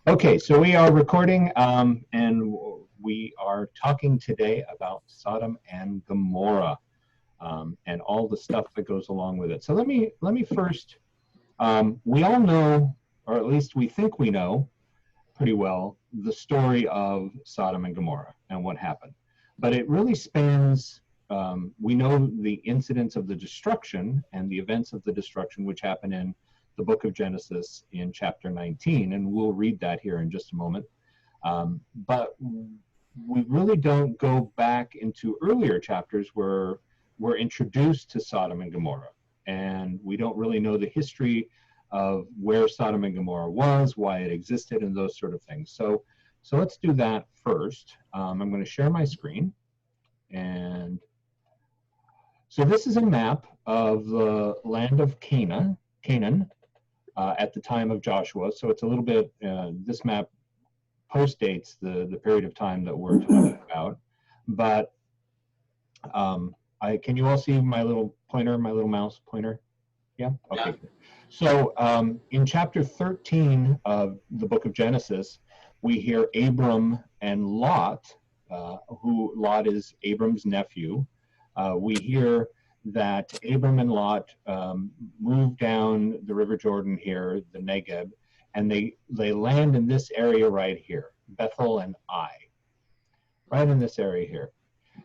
Okay, so we are recording, and we are talking today about Sodom and Gomorrah, and all the stuff that goes along with it. So let me first. We all know, or at least we think we know, pretty well the story of Sodom and Gomorrah and what happened, but it really spans. We know the incidents of the destruction and the events of the destruction, which happen in the book of Genesis in chapter 19, and we'll read that here in just a moment. But we really don't go back into earlier chapters where we're introduced to Sodom and Gomorrah, and we don't really know the history of where Sodom and Gomorrah was, why it existed, and those sort of things. So let's do that first. I'm going to share my screen, and so this is a map of the land of Canaan. At the time of Joshua. So it's a little bit, this map postdates the period of time that we're talking about. But can you all see my little pointer, my little mouse pointer? Yeah? Okay. Yeah. So in chapter 13 of the book of Genesis, we hear Abram and Lot, who Lot is Abram's nephew. We hear that Abram and Lot moved down the River Jordan here, the Negev, and they land in this area right here, Bethel and Ai, right in this area here.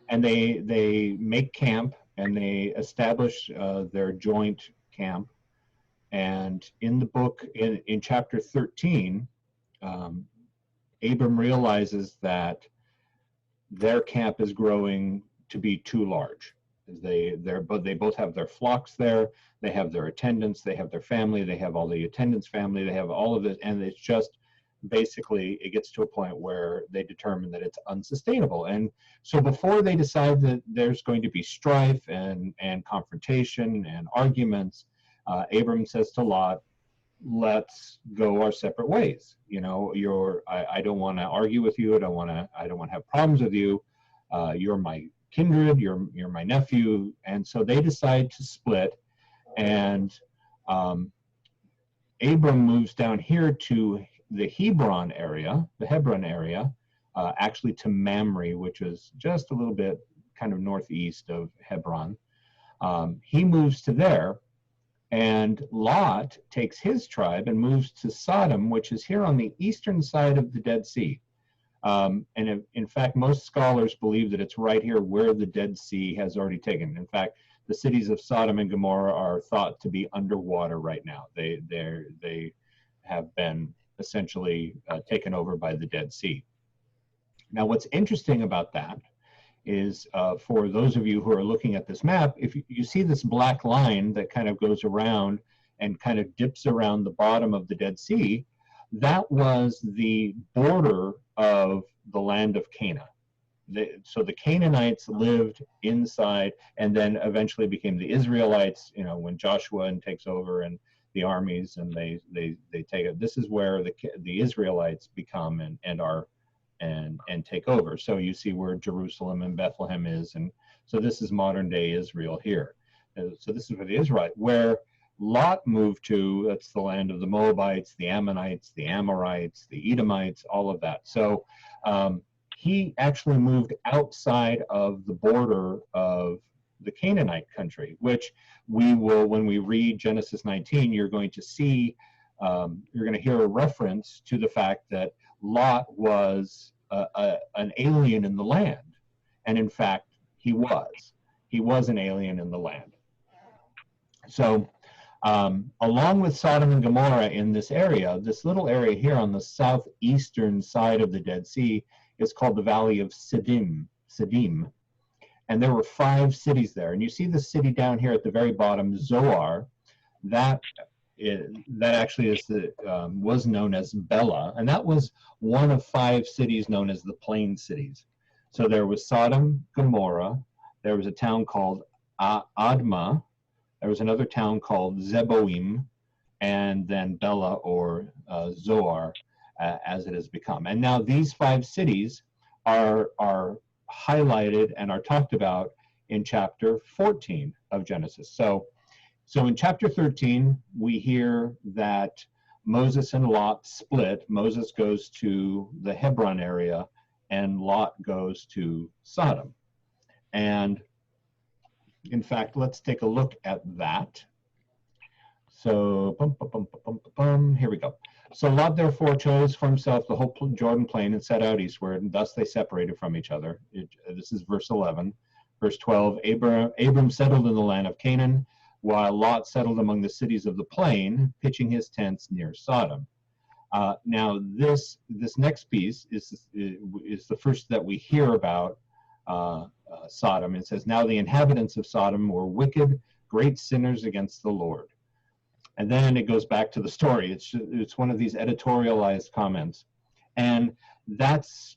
And they make camp, and they establish their joint camp. And in the book, in chapter 13, Abram realizes that their camp is growing to be too large. They both have their flocks there, they have their attendants, they have their family, they have all the attendants' family, they have all of it, and it's just basically it gets to a point where they determine that it's unsustainable. And so before they decide that there's going to be strife and confrontation and arguments, Abram says to Lot, let's go our separate ways. You know, I don't want to argue with you, I don't want to have problems with you. You're my kindred, you're my nephew. And so they decide to split, and Abram moves down here to the Hebron area, actually to Mamre, which is just a little bit kind of northeast of Hebron. He moves to there, and Lot takes his tribe and moves to Sodom, which is here on the eastern side of the Dead Sea. And in fact, most scholars believe that it's right here where the Dead Sea has already taken. In fact, the cities of Sodom and Gomorrah are thought to be underwater right now. They have been essentially taken over by the Dead Sea. Now, what's interesting about that is, for those of you who are looking at this map, if you see this black line that kind of goes around and kind of dips around the bottom of the Dead Sea, that was the border of the land of Canaan. So the Canaanites lived inside, and then eventually became the Israelites, you know, when Joshua takes over and the armies, and they take it. This is where the Israelites become and take over. So you see where Jerusalem and Bethlehem is, and so this is modern day Israel here. So this is where the Israelite, where Lot moved to, that's the land of the Moabites, the Ammonites, the Amorites, the Edomites, all of that. So he actually moved outside of the border of the Canaanite country, which we will, when we read Genesis 19, you're going to see, you're going to hear a reference to the fact that Lot was an alien in the land. And in fact, he was an alien in the land. So along with Sodom and Gomorrah in this area, this little area here on the southeastern side of the Dead Sea is called the Valley of Siddim. And there were 5 cities there. And you see the city down here at the very bottom, Zoar. That actually is was known as Bela, and that was one of 5 cities known as the Plain Cities. So there was Sodom, Gomorrah. There was a town called Admah. There was another town called Zeboim, and then Bela, or Zoar, as it has become. And now these 5 cities are highlighted and are talked about in chapter 14 of Genesis. So in chapter 13, we hear that Moses and Lot split. Moses goes to the Hebron area, and Lot goes to Sodom. And in fact, let's take a look at that. So, here we go. So Lot therefore chose for himself the whole Jordan plain and set out eastward, and thus they separated from each other. This is verse 11. Verse 12, Abram settled in the land of Canaan, while Lot settled among the cities of the plain, pitching his tents near Sodom. Now, this next piece is the first that we hear about Sodom. It says, now the inhabitants of Sodom were wicked, great sinners against the Lord. And then it goes back to the story. It's one of these editorialized comments. And that's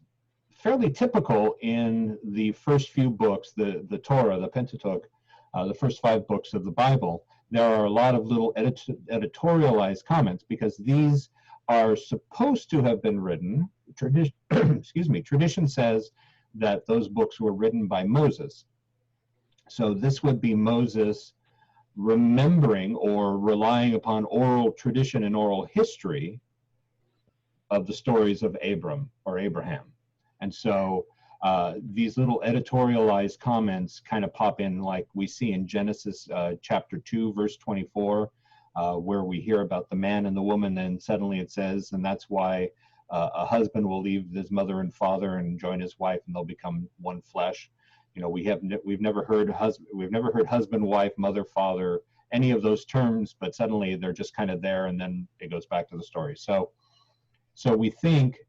fairly typical in the first few books, the Torah, the Pentateuch, the first 5 books of the Bible. There are a lot of little editorialized comments because these are supposed to have been written. Tradition says that those books were written by Moses. So this would be Moses remembering or relying upon oral tradition and oral history of the stories of Abram or Abraham. And so these little editorialized comments kind of pop in, like we see in Genesis chapter 2, verse 24, where we hear about the man and the woman, and suddenly it says, and that's why a husband will leave his mother and father and join his wife, and they'll become one flesh. You know, we've never heard husband, wife, mother, father, any of those terms, but suddenly they're just kind of there, and then it goes back to the story. So we think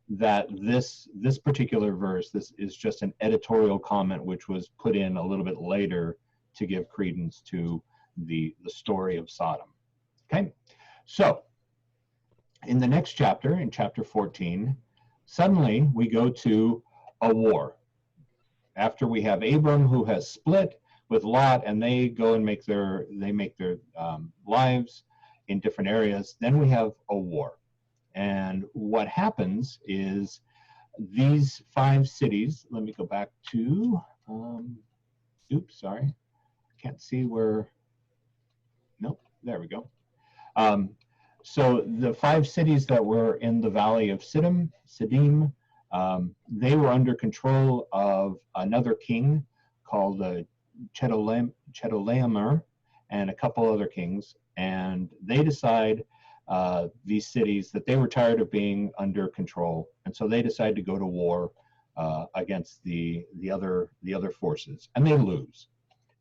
that this particular verse, this is just an editorial comment which was put in a little bit later to give credence to the story of Sodom. Okay, so in the next chapter, in chapter 14, suddenly we go to a war. After we have Abram, who has split with Lot, and they go and make their lives in different areas, then we have a war. And what happens is these 5 cities, let me go back to, oops, sorry, can't see where, nope, there we go. So the 5 cities that were in the valley of Siddim, they were under control of another king called Chedorlaomer and a couple other kings, and they decide these cities that they were tired of being under control, and so they decide to go to war against the other forces, and they lose.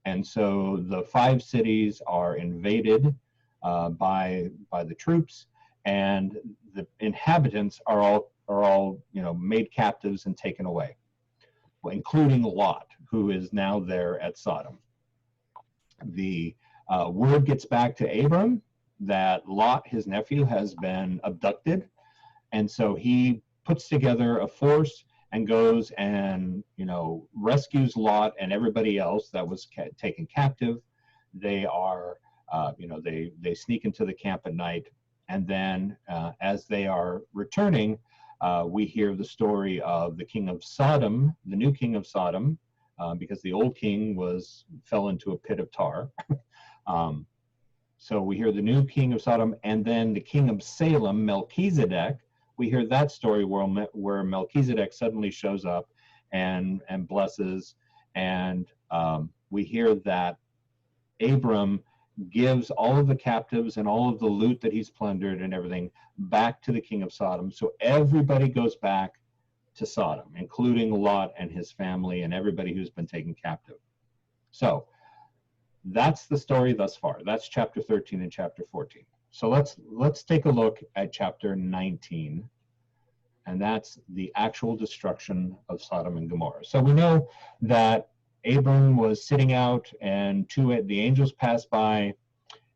And so the 5 cities are invaded by the troops, and the inhabitants are all made captives and taken away, including Lot, who is now there at Sodom. The word gets back to Abram that Lot, his nephew, has been abducted, and so he puts together a force and goes and rescues Lot and everybody else that was taken captive. They are they sneak into the camp at night, and then as they are returning, we hear the story of the king of Sodom, the new king of Sodom, because the old king fell into a pit of tar. So we hear the new king of Sodom, and then the king of Salem, Melchizedek. We hear that story where Melchizedek suddenly shows up and blesses, and we hear that Abram gives all of the captives and all of the loot that he's plundered and everything back to the king of Sodom. So everybody goes back to Sodom, including Lot and his family and everybody who's been taken captive. So that's the story thus far. That's chapter 13 and chapter 14. So let's take a look at chapter 19, and that's the actual destruction of Sodom and Gomorrah. So we know that Abram was sitting out, and the angels passed by,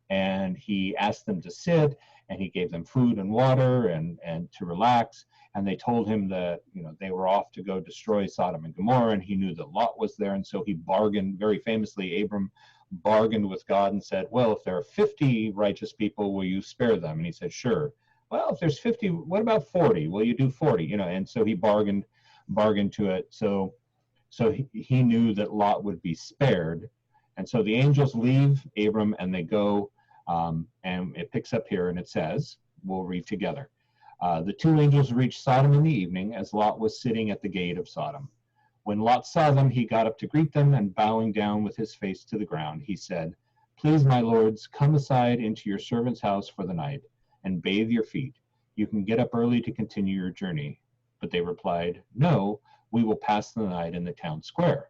and he asked them to sit, and he gave them food and water and to relax, and they told him that they were off to go destroy Sodom and Gomorrah, and he knew that Lot was there, and so he bargained, very famously, Abram bargained with God and said, well, if there are 50 righteous people, will you spare them? And he said, sure. Well, if there's 50, what about 40? Will you do 40? And so he bargained to it. So he knew that Lot would be spared. And so the angels leave Abram and they go, and it picks up here and it says, we'll read together. The two angels reached Sodom in the evening as Lot was sitting at the gate of Sodom. When Lot saw them, he got up to greet them, and bowing down with his face to the ground, he said, "Please, my lords, come aside into your servant's house for the night, and bathe your feet. You can get up early to continue your journey." But they replied, "No, we will pass the night in the town square."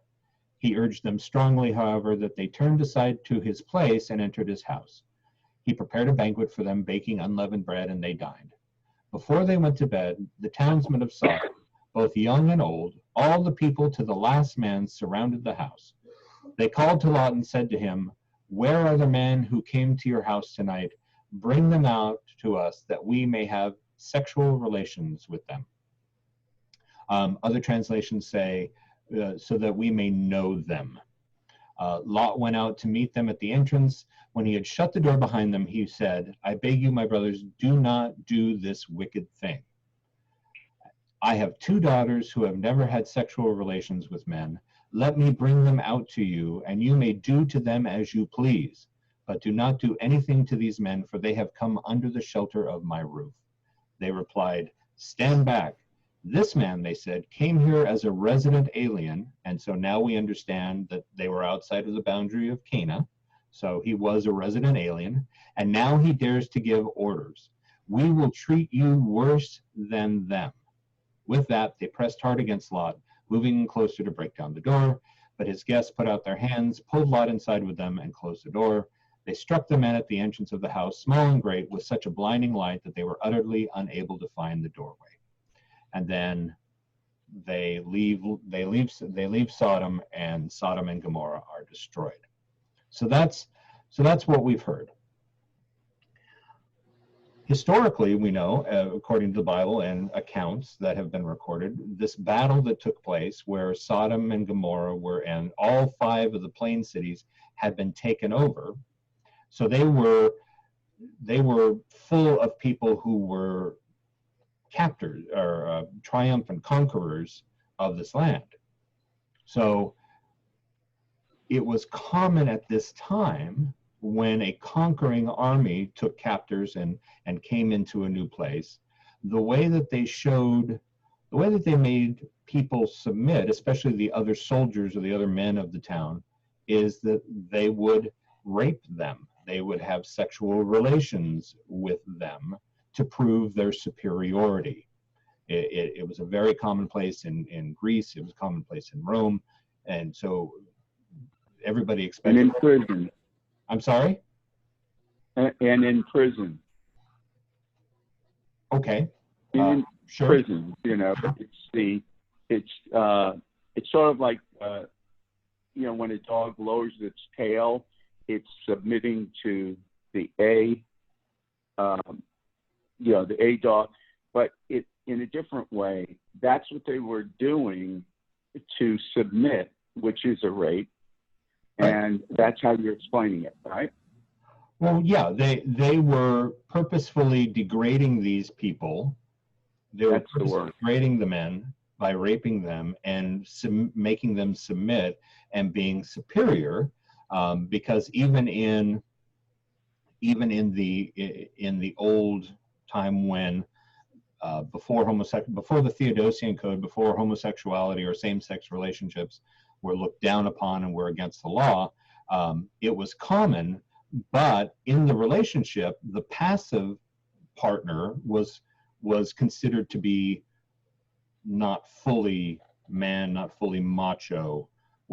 He urged them strongly, however, that they turned aside to his place and entered his house. He prepared a banquet for them, baking unleavened bread, and they dined. Before they went to bed, the townsmen of Sodom, both young and old, all the people to the last man, surrounded the house. They called to Lot and said to him, "Where are the men who came to your house tonight? Bring them out to us that we may have sexual relations with them." Other translations say, so that we may know them. Lot went out to meet them at the entrance. When he had shut the door behind them, he said, "I beg you, my brothers, do not do this wicked thing. I have two daughters who have never had sexual relations with men. Let me bring them out to you, and you may do to them as you please. But do not do anything to these men, for they have come under the shelter of my roof." They replied, "Stand back. This man," they said, "came here as a resident alien," and so now we understand that they were outside of the boundary of Canaan. So he was a resident alien, and now he dares to give orders. "We will treat you worse than them." With that, they pressed hard against Lot, moving closer to break down the door. But his guests put out their hands, pulled Lot inside with them, and closed the door. They struck the men at the entrance of the house, small and great, with such a blinding light that they were utterly unable to find the doorway. And then they leave Sodom, and Sodom and Gomorrah are destroyed. So that's what we've heard. Historically, we know, according to the Bible and accounts that have been recorded, this battle that took place where Sodom and Gomorrah and all 5 of the plain cities had been taken over. So they were full of people who were captors or triumphant conquerors of this land. So it was common at this time, when a conquering army took captors and came into a new place, the way that they made people submit, especially the other soldiers or the other men of the town, is that they would rape them. They would have sexual relations with them to prove their superiority. It was a very commonplace in Greece. It was commonplace in Rome. And so everybody expected. And in prison. I'm sorry? And in prison. Okay. In sure. prison, it's sort of like, when a dog lowers its tail, it's submitting to the A dog, but it in a different way. That's what they were doing to submit, which is a rape. And that's how you're explaining it, right? Well, yeah, they were purposefully degrading these people. They were purposefully degrading the men by raping them and making them submit and being superior, because even in the old time when before the Theodosian Code, before homosexuality or same-sex relationships were looked down upon and were against the law, it was common, but in the relationship, the passive partner was considered to be not fully man, not fully macho,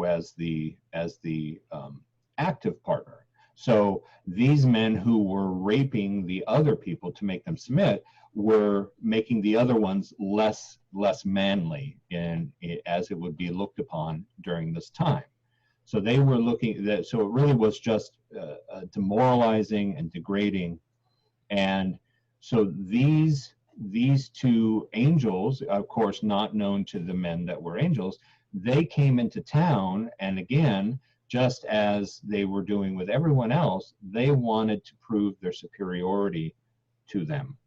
as the active partner. So these men who were raping the other people to make them submit were making the other ones less manly, as it would be looked upon during this time. So they were so it really was just demoralizing and degrading. And so these two angels, of course not known to the men that were angels, they came into town, and again, just as they were doing with everyone else, they wanted to prove their superiority to them.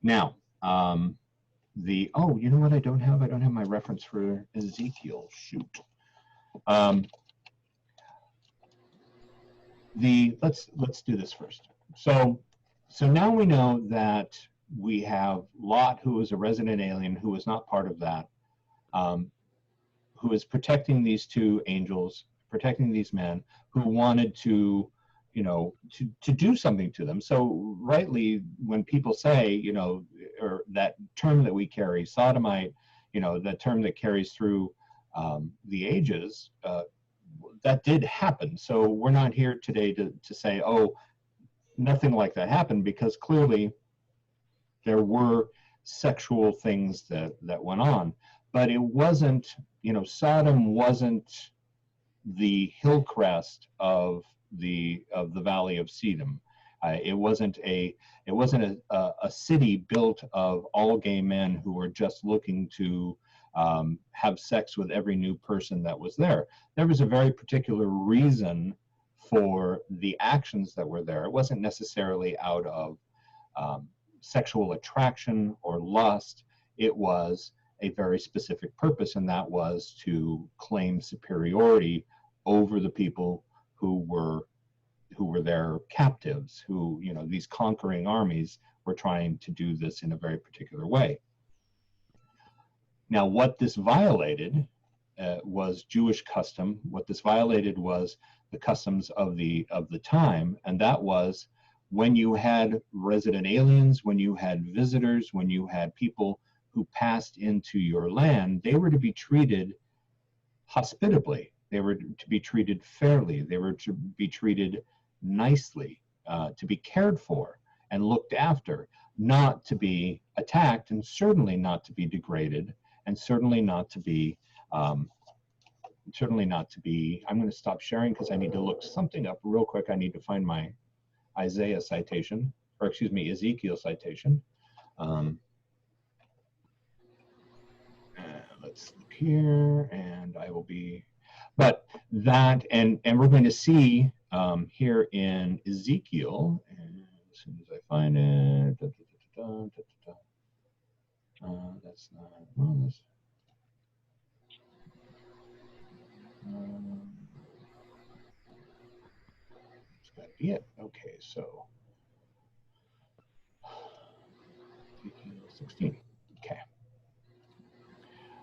Now, you know what I don't have? I don't have my reference for Ezekiel. Shoot. Let's do this first. So So now we know that we have Lot, who was a resident alien, who was not part of that, um, who is protecting these two angels, protecting these men who wanted to, to do something to them. So rightly, when people say, or that term that we carry, sodomite, that term that carries through the ages, that did happen. So we're not here today to say, oh, nothing like that happened, because clearly there were sexual things that went on, but it wasn't, Sodom wasn't the hill crest of the valley of Sedum. It wasn't a city built of all gay men who were just looking to have sex with every new person that was there. There was a very particular reason for the actions that were there. It wasn't necessarily out of sexual attraction or lust. It was a very specific purpose, and that was to claim superiority over the people who were their captives, who, these conquering armies were trying to do this in a very particular way. Now, what this violated was Jewish custom. What this violated was the customs of the time, and that was when you had resident aliens, when you had visitors, when you had people who passed into your land, they were to be treated hospitably. They were to be treated fairly. They were to be treated nicely, to be cared for and looked after, not to be attacked, and certainly not to be degraded, and certainly not to be, I'm going to stop sharing because I need to look something up real quick. I need to find my Isaiah citation, or excuse me, Ezekiel citation. Let's look here, and I will be, but that, and we're going to see here in Ezekiel, and as soon as I find it, that's not, well, that's, it's got to be it. Okay, so Ezekiel 16. Okay.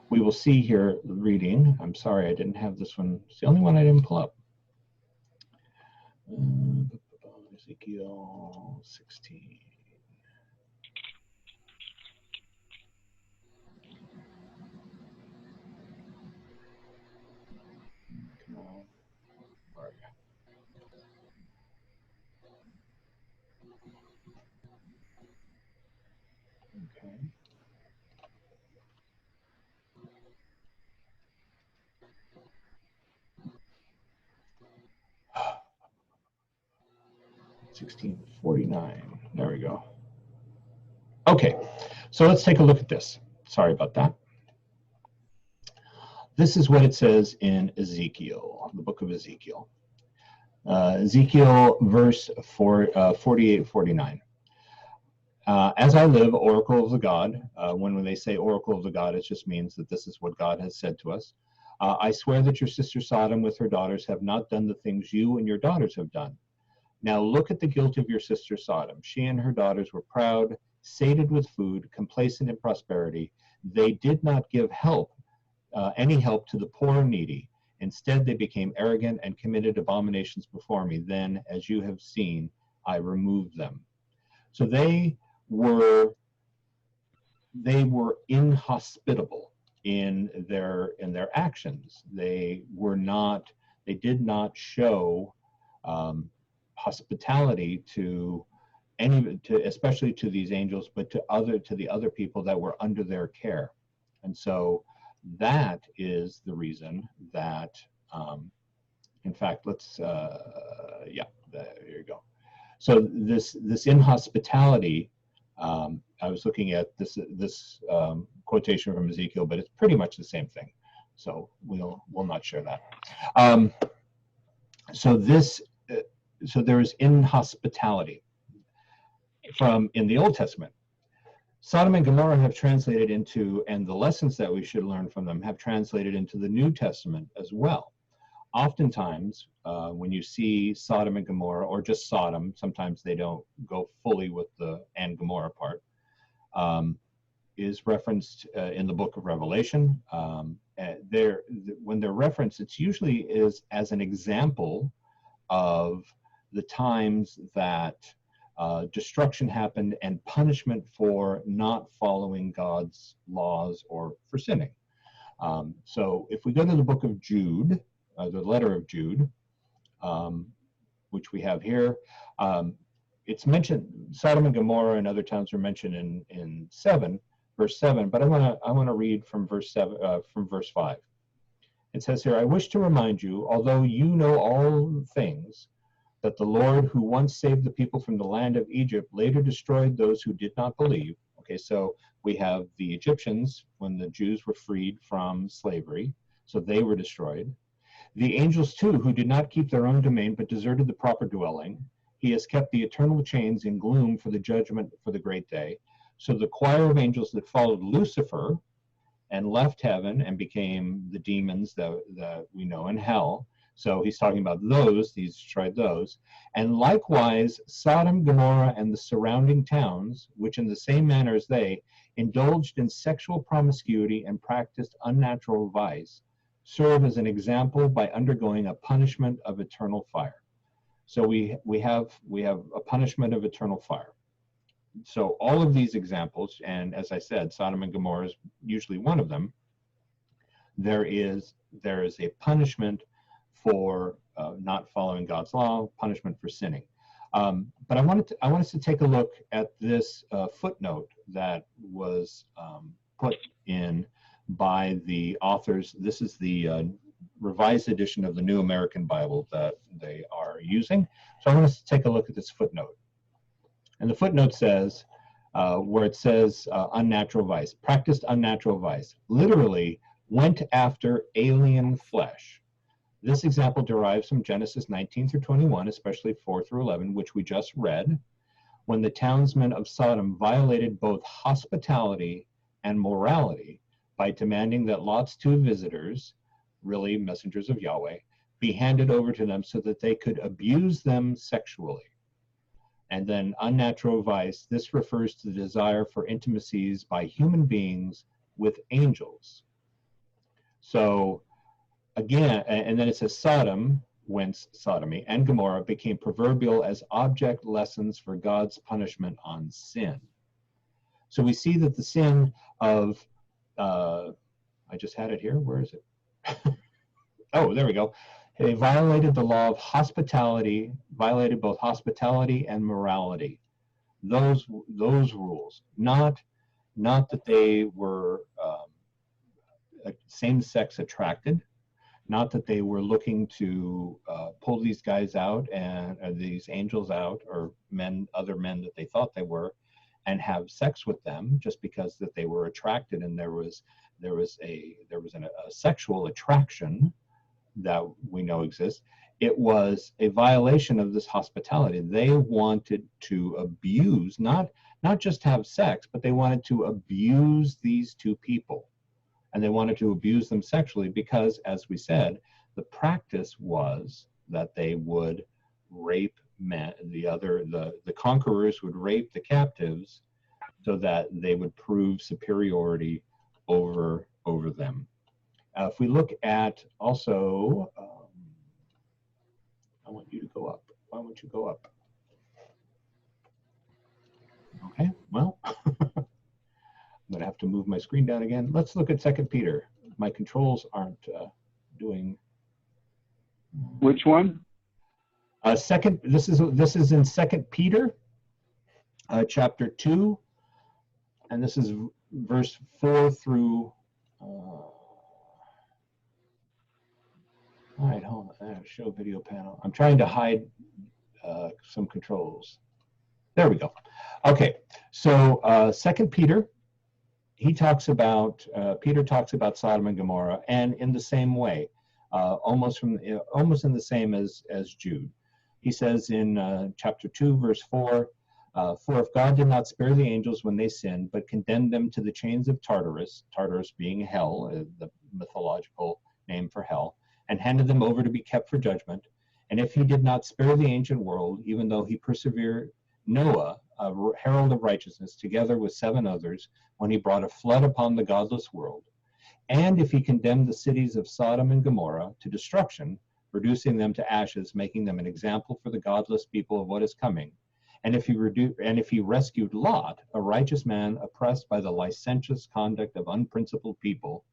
We will see here the reading. I'm sorry, I didn't have this one. It's the only one I didn't pull up. Ezekiel 16. Come on. Where are you? Okay. $16.49. There we go. Okay, so let's take a look at this. Sorry about that. This is what it says in Ezekiel, the book of Ezekiel. Ezekiel verse 48, 49. As I live, oracle of the God, when they say oracle of the God, it just means that this is what God has said to us. I swear that your sister Sodom with her daughters have not done the things you and your daughters have done. Now look at the guilt of your sister Sodom. She and her daughters were proud, sated with food, complacent in prosperity. They did not give any help to the poor and needy. Instead, they became arrogant and committed abominations before me. Then, as you have seen, I removed them. So they were inhospitable in their actions. They did not show hospitality to especially to these angels, but to the other people that were under their care. And so that is the reason that, in fact, let's, yeah, there you go. So this inhospitality, I was looking at this quotation from Ezekiel, but it's pretty much the same thing. So we'll not share that. So there is inhospitality in the Old Testament. Sodom and Gomorrah have translated into, and the lessons that we should learn from them have translated into the New Testament as well. oftentimes, when you see Sodom and Gomorrah, or just Sodom, sometimes they don't go fully with the and Gomorrah part, is referenced in the book of Revelation. When they're referenced, it's usually is as an example of the times that destruction happened and punishment for not following God's laws or for sinning. So if we go to the book of Jude, the letter of Jude, which we have here, it's mentioned, Sodom and Gomorrah and other towns are mentioned in verse 7, but I want to read from verse 7, from verse 5. It says here, I wish to remind you, although you know all things, that the Lord who once saved the people from the land of Egypt later destroyed those who did not believe. Okay, so we have the Egyptians when the Jews were freed from slavery, so they were destroyed. The angels too, who did not keep their own domain but deserted the proper dwelling. He has kept the eternal chains in gloom for the judgment for the great day. So the choir of angels that followed Lucifer and left heaven and became the demons that we know in hell. So he's talking about those, he's destroyed those. And likewise, Sodom, Gomorrah, and the surrounding towns, which in the same manner as they, indulged in sexual promiscuity and practiced unnatural vice, serve as an example by undergoing a punishment of eternal fire. So we have a punishment of eternal fire. So all of these examples, and as I said, Sodom and Gomorrah is usually one of them, there is a punishment for not following God's law, punishment for sinning. But I want us to take a look at this footnote that was put in by the authors. This is the revised edition of the New American Bible that they are using. So I want us to take a look at this footnote. And the footnote says, where it says unnatural vice, practiced unnatural vice, literally went after alien flesh. This example derives from Genesis 19 through 21, especially 4 through 11, which we just read, when the townsmen of Sodom violated both hospitality and morality by demanding that Lot's two visitors, really messengers of Yahweh, be handed over to them so that they could abuse them sexually. And then unnatural vice, this refers to the desire for intimacies by human beings with angels. So again, and then it says Sodom, whence sodomy, and Gomorrah became proverbial as object lessons for God's punishment on sin. So we see that the sin of, I just had it here, where is it? Oh, there we go. They violated the law of hospitality, violated both hospitality and morality. Those rules, not that they were same-sex attracted, not that they were looking to pull these guys out and these angels out, or other men that they thought they were, and have sex with them just because that they were attracted and there was a sexual attraction that we know exists. It was a violation of this hospitality. They wanted to abuse, not just have sex, but they wanted to abuse these two people. And they wanted to abuse them sexually because, as we said, the practice was that they would rape men, the conquerors would rape the captives so that they would prove superiority over them. If we look at also, I want you to go up. Why won't you go up? Okay, well, I'm going to have to move my screen down again. Let's look at 2 Peter. My controls aren't doing. Which one? This is in 2 Peter, chapter 2, and this is verse 4 through. All right, hold on. Show video panel. I'm trying to hide some controls. There we go. Okay, so 2 Peter, Peter talks about Sodom and Gomorrah, and in the same way, almost in the same as Jude. He says in chapter 2, verse 4, for if God did not spare the angels when they sinned, but condemned them to the chains of Tartarus, Tartarus being hell, the mythological name for hell, and handed them over to be kept for judgment. And if he did not spare the ancient world, even though he persevered, Noah, a herald of righteousness, together with 7 others, when he brought a flood upon the godless world, and if he condemned the cities of Sodom and Gomorrah to destruction, reducing them to ashes, making them an example for the godless people of what is coming, and if he rescued Lot, a righteous man oppressed by the licentious conduct of unprincipled people,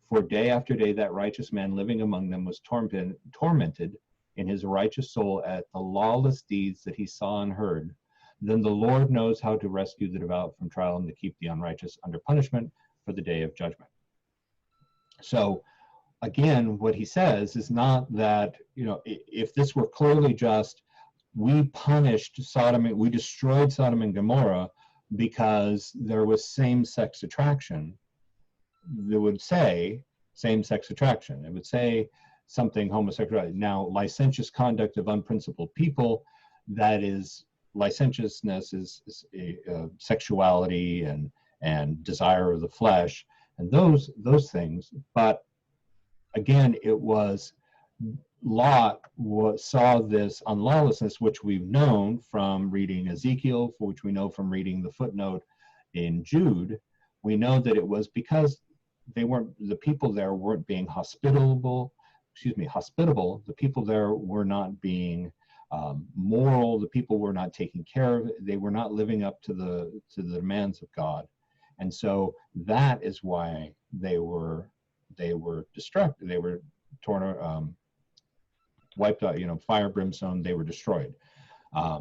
for day after day that righteous man living among them was tormented in his righteous soul at the lawless deeds that he saw and heard, then the Lord knows how to rescue the devout from trial and to keep the unrighteous under punishment for the day of judgment. So again, what he says is not that, if this were clearly just, we punished Sodom, we destroyed Sodom and Gomorrah because there was same-sex attraction, they would say same-sex attraction. It would say something homosexual. Now, licentious conduct of unprincipled people, that is, licentiousness is sexuality and desire of the flesh, and those things. But again, it was Lot saw this unlawlessness, which we've known from reading Ezekiel, for which we know from reading the footnote in Jude. We know that it was because the people there weren't being hospitable. The people there were not being moral. The people were not taking care of it. They were not living up to the demands of God, and so that is why they were destructed. They were torn, wiped out. Fire, brimstone. They were destroyed. I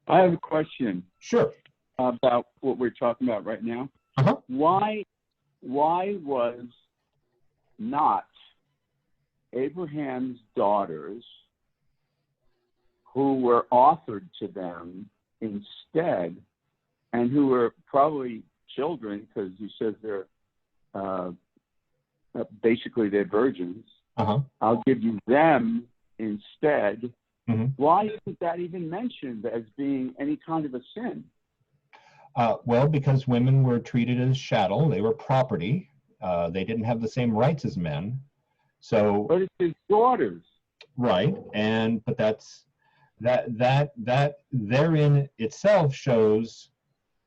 have a question. Sure. About what we're talking about right now. Uh-huh. Why was not Abraham's daughters, who were authored to them instead, and who were probably children, because he says they're basically they're virgins. Uh-huh. I'll give you them instead. Mm-hmm. Why isn't that even mentioned as being any kind of a sin? Well, because women were treated as chattel. They were property. They didn't have the same rights as men. So, but it's his daughters, right? But that therein itself shows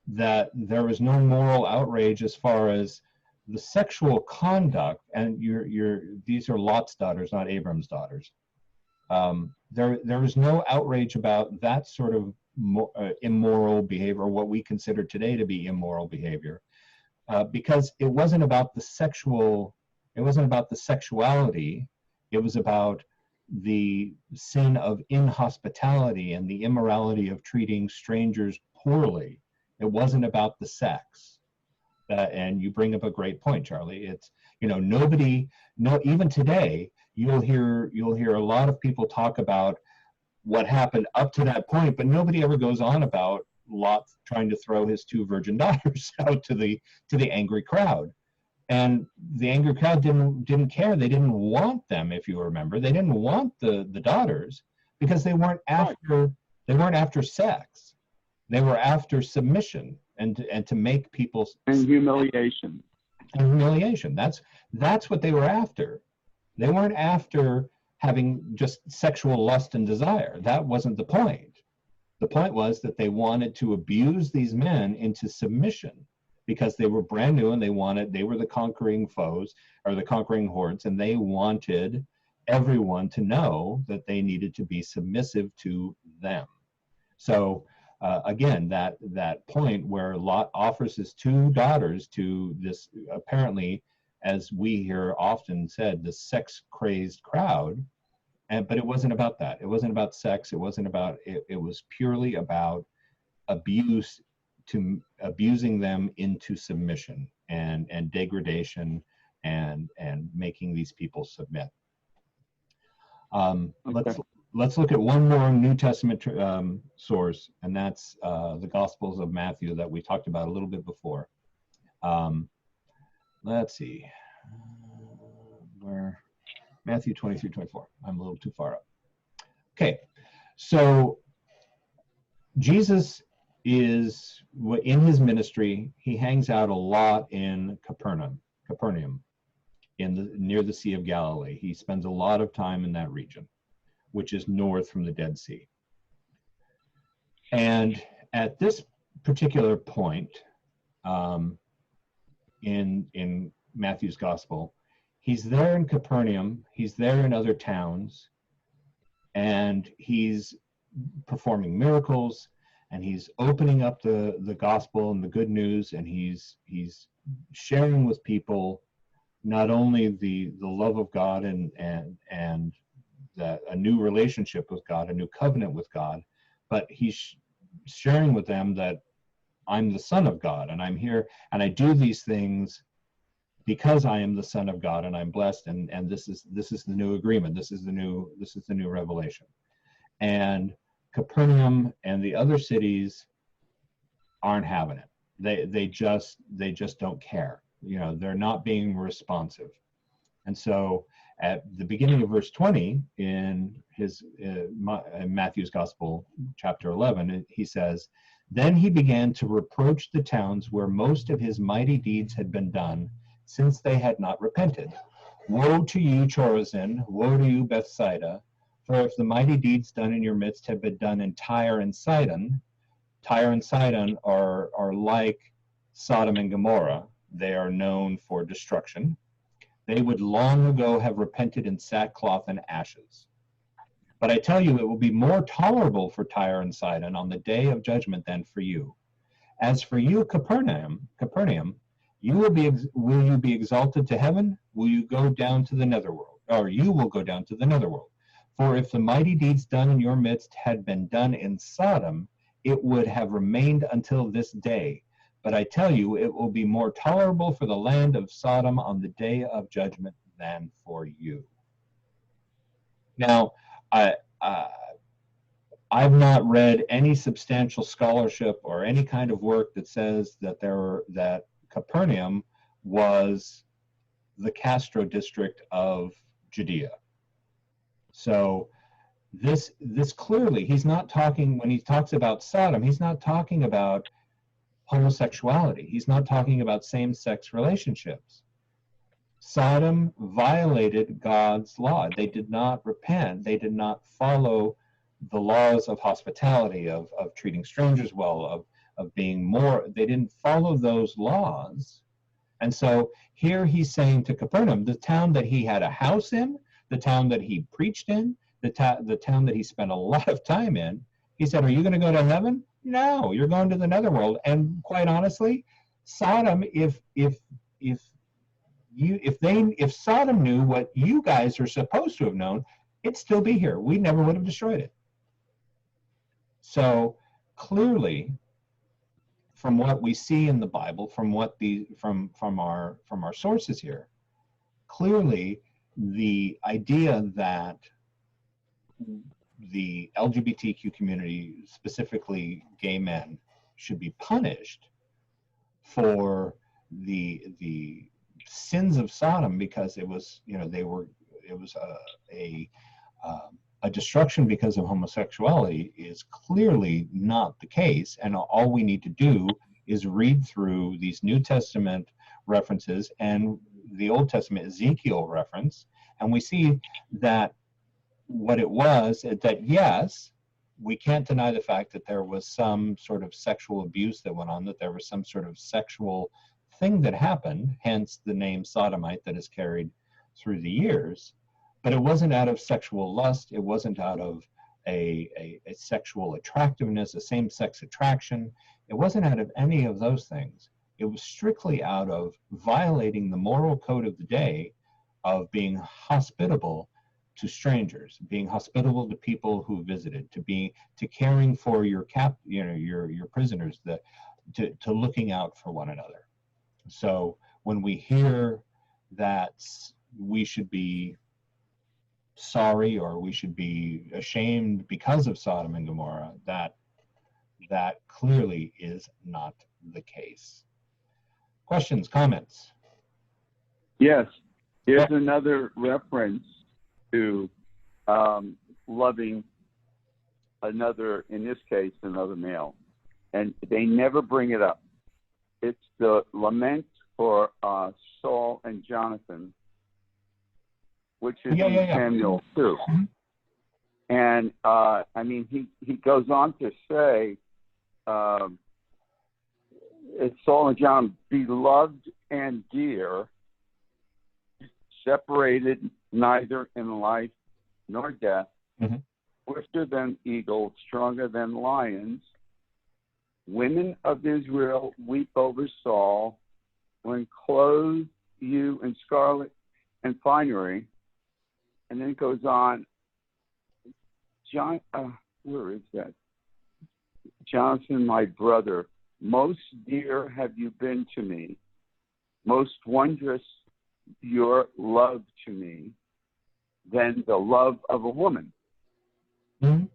that there was no moral outrage as far as the sexual conduct. And these are Lot's daughters, not Abram's daughters. There was no outrage about that sort of immoral behavior, or what we consider today to be immoral behavior, because it wasn't about the sexuality. It was about the sin of inhospitality and the immorality of treating strangers poorly. It wasn't about the sex. And you bring up a great point, Charlie. It's, even today, you'll hear a lot of people talk about what happened up to that point, but nobody ever goes on about Lot trying to throw his 2 virgin daughters out to the angry crowd. And the angry crowd didn't care. They didn't want them, if you remember. They didn't want the daughters because they weren't after sex. They were after submission and to make people, and humiliation. And humiliation. That's what they were after. They weren't after having just sexual lust and desire. That wasn't the point. The point was that they wanted to abuse these men into submission because they were brand new and they were the conquering foes, or the conquering hordes, and they wanted everyone to know that they needed to be submissive to them. So again, that point where Lot offers his 2 daughters to this, apparently, as we hear often said, the sex-crazed crowd, but it wasn't about that. It wasn't about sex. It wasn't about, it was purely about abusing them into submission and degradation and making these people submit. Okay. Let's look at one more New Testament source, and that's the Gospels of Matthew that we talked about a little bit before. Let's see, where Matthew 23-24. I'm a little too far up. Okay, so Jesus is, in his ministry, he hangs out a lot in Capernaum. near the Sea of Galilee. He spends a lot of time in that region, which is north from the Dead Sea. And at this particular point in Matthew's gospel, he's there in Capernaum, he's there in other towns, and he's performing miracles, and he's opening up the gospel and the good news, and he's sharing with people not only the love of God and a new relationship with God, a new covenant with God, but he's sharing with them that I'm the Son of God, and I'm here, and I do these things because I am the Son of God, and I'm blessed, and this is the new agreement. This is the new revelation. And Capernaum and the other cities aren't having it. They just don't care. You know, they're not being responsive. And so at the beginning of verse 20 in Matthew's Gospel, chapter 11, he says, "Then he began to reproach the towns where most of his mighty deeds had been done, since they had not repented. Woe to you, Chorazin! Woe to you, Bethsaida! For if the mighty deeds done in your midst had been done in Tyre and Sidon are like Sodom and Gomorrah. They are known for destruction. They would long ago have repented in sackcloth and ashes. But I tell you, it will be more tolerable for Tyre and Sidon on the day of judgment than for you. As for you, Capernaum, will you be exalted to heaven? Will you go down to the netherworld? Or you will go down to the netherworld. For if the mighty deeds done in your midst had been done in Sodom, it would have remained until this day. But I tell you, it will be more tolerable for the land of Sodom on the day of judgment than for you." Now, I've not read any substantial scholarship or any kind of work that says that Capernaum was the Castro district of Judea. So this clearly, he's not talking, when he talks about Sodom, he's not talking about homosexuality. He's not talking about same-sex relationships. Sodom violated God's law. They did not repent. They did not follow the laws of hospitality, of treating strangers well, of being more. They didn't follow those laws. And so here he's saying to Capernaum, the town that he had a house in, the town that he preached in, the town that he spent a lot of time in, he said, "Are you going to go to heaven? No, you're going to the netherworld." And quite honestly, Sodom, if Sodom knew what you guys are supposed to have known, it'd still be here. We never would have destroyed it. So clearly, from what we see in the Bible, from our sources here, clearly the idea that the LGBTQ community, specifically gay men, should be punished for the sins of Sodom because it was a destruction because of homosexuality is clearly not the case. And all we need to do is read through these New Testament references and the Old Testament Ezekiel reference, and we see that what it was, that yes, we can't deny the fact that there was some sort of sexual abuse that went on, that there was some sort of sexual thing that happened, hence the name sodomite that is carried through the years. But it wasn't out of sexual lust. It wasn't out of a sexual attractiveness, a same-sex attraction. It wasn't out of any of those things. It was strictly out of violating the moral code of the day of being hospitable to strangers, being hospitable to people who visited, to caring for your prisoners, to looking out for one another. So when we hear that we should be sorry or we should be ashamed because of Sodom and Gomorrah, that clearly is not the case. Questions, comments? Yes. Here's another reference to loving another, in this case, another male. And they never bring it up. It's the lament for Saul and Jonathan which is Yeah, in yeah, yeah. Samuel 2. Mhm. And I mean, he goes on to say, it's Saul and John, beloved and dear, separated neither in life nor death, Mhm. swifter than eagles, stronger than lions. Women of Israel, weep over Saul, when clothe you in scarlet and finery. And then it goes on, John, where is that? Jonathan, my brother, most dear have you been to me, most wondrous your love to me than the love of a woman. Mhm.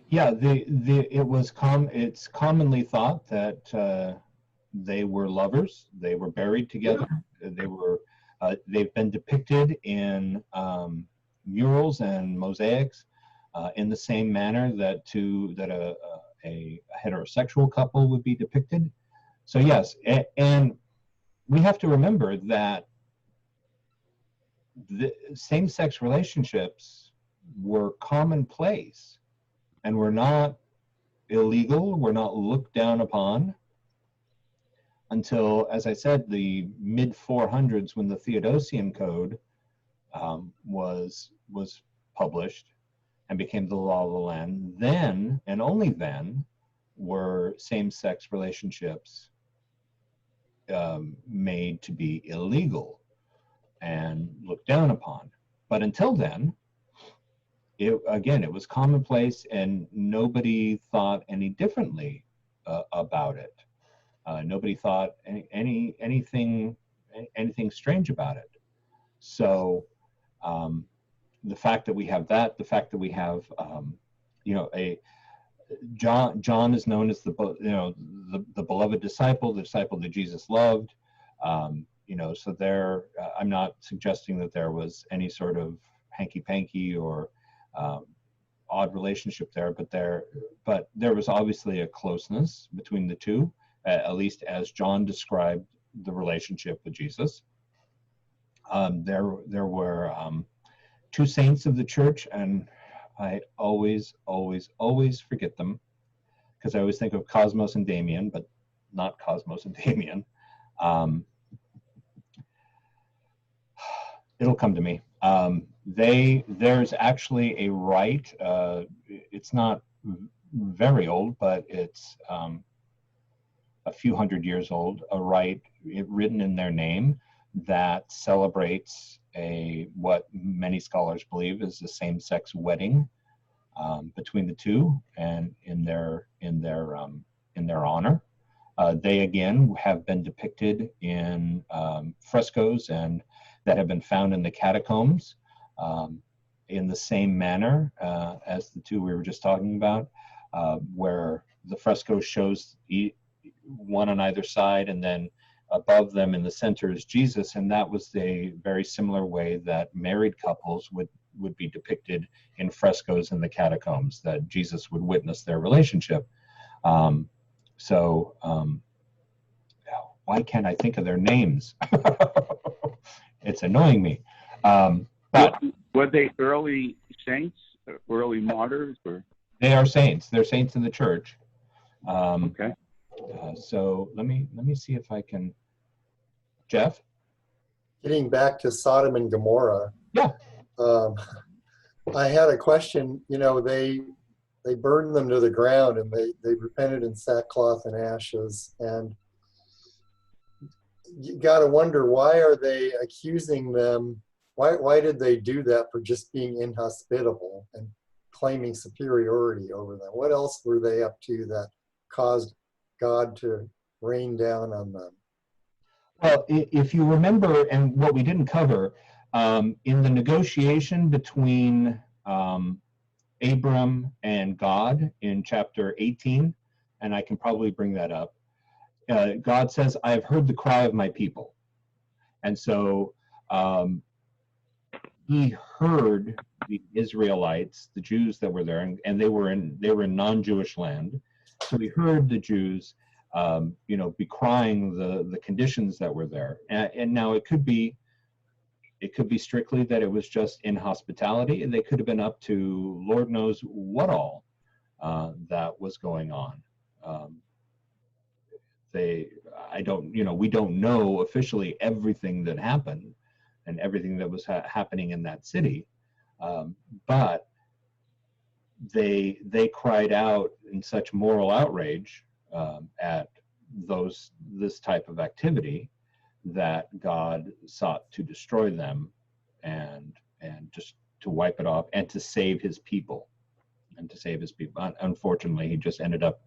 Yeah, it's commonly thought that they were lovers. They were buried together. They've been depicted in murals and mosaics in the same manner that a heterosexual couple would be depicted. So yes, and we have to remember that the same-sex relationships were commonplace and were not illegal, were not looked down upon until, as I said, the mid 400s, when the Theodosian Code was published and became the law of the land. Then, and only then, were same-sex relationships made to be illegal and looked down upon. But until then, it was commonplace, and nobody thought any differently about it. Nobody thought anything strange about it. So the fact that we have that, the fact that we have a John is known as the beloved disciple, the disciple that Jesus loved. So there, I'm not suggesting that there was any sort of hanky-panky or odd relationship there, but there was obviously a closeness between the two, at least as John described the relationship with Jesus. There were two saints of the church, and I always forget them because I always think of Cosmos and Damian, but not Cosmos and Damian. It'll come to me. There's actually a rite. It's not very old, but it's a few hundred years old. A rite written in their name that celebrates what many scholars believe is a same-sex wedding between the two, and in their honor. They again have been depicted in frescoes and that have been found in the catacombs in the same manner as the two we were just talking about, where the fresco shows one on either side, and then above them in the center is Jesus. And that was a very similar way that married couples would be depicted in frescoes in the catacombs, that Jesus would witness their relationship. Why can't I think of their names? It's annoying me. But were they early saints, early martyrs, or? They are saints. They're saints in the church. Okay. So let me see if I can. Jeff? Getting back to Sodom and Gomorrah. Yeah. I had a question. They burned them to the ground, and they repented in sackcloth and ashes. And you got to wonder, why are they accusing them? Why did they do that for just being inhospitable and claiming superiority over them? What else were they up to that caused God to rain down on them? Well, if you remember, and what we didn't cover, in the negotiation between Abram and God in chapter 18, and I can probably bring that up, God says, I have heard the cry of my people. And so he heard the Israelites, the Jews that were there, and they were in non-Jewish land. So he heard the Jews be crying the conditions that were there. And now it could be It could be strictly that it was just inhospitality, and they could have been up to Lord knows what all that was going on. I don't, we don't know officially everything that happened and everything that was happening in that city, but they cried out in such moral outrage at this type of activity that God sought to destroy them and just to wipe it off and to save his people. Unfortunately, he just ended up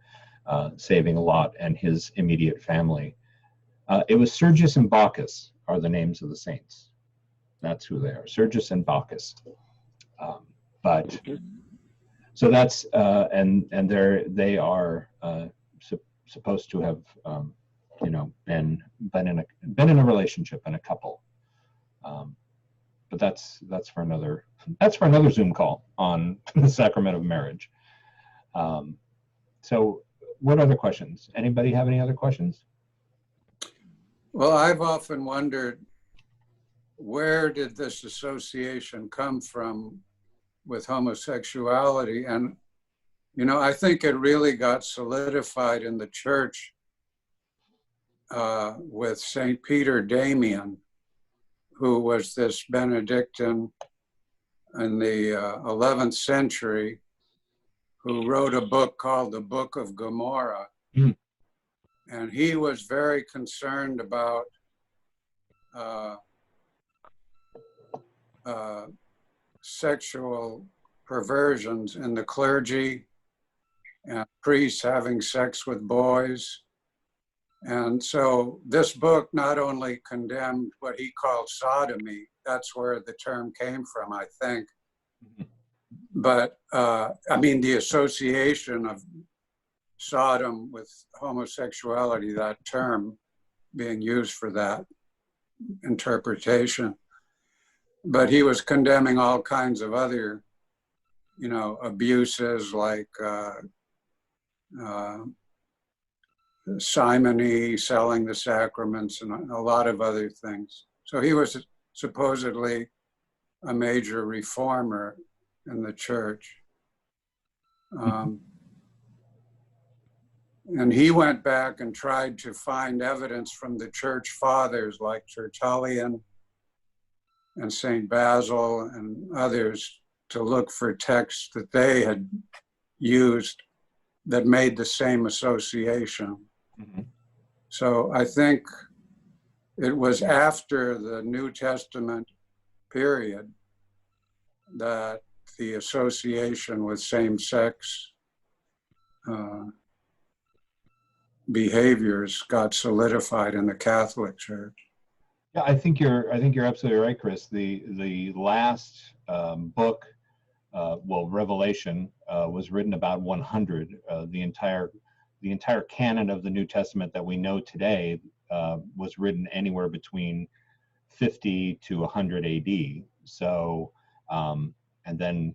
saving Lot and his immediate family. It was Sergius and Bacchus are the names of the saints. That's who they are, Sergius and Bacchus. But so that's and they are supposed to have been in a relationship and a couple. But that's for another Zoom call on the sacrament of marriage. So what other questions? Anybody have any other questions? Well, I've often wondered, where did this association come from with homosexuality? And, I think it really got solidified in the church with St. Peter Damian, who was this Benedictine in the 11th century, who wrote a book called the Book of Gomorrah. Mm. And he was very concerned about sexual perversions in the clergy and priests having sex with boys. And so this book not only condemned what he called sodomy, that's where the term came from, I think, but the association of Sodom with homosexuality, that term being used for that interpretation. But he was condemning all kinds of other, abuses like simony, selling the sacraments, and a lot of other things. So he was supposedly a major reformer in the church. And he went back and tried to find evidence from the church fathers like Tertullian and St. Basil and others to look for texts that they had used that made the same association. Mm-hmm. So I think it was after the New Testament period that the association with same-sex behaviors got solidified in the Catholic Church. Yeah, I think you're absolutely right, Chris. The last book, Revelation, was written about 100. The entire canon of the New Testament that we know today was written anywhere between 50 to 100 AD. So, and then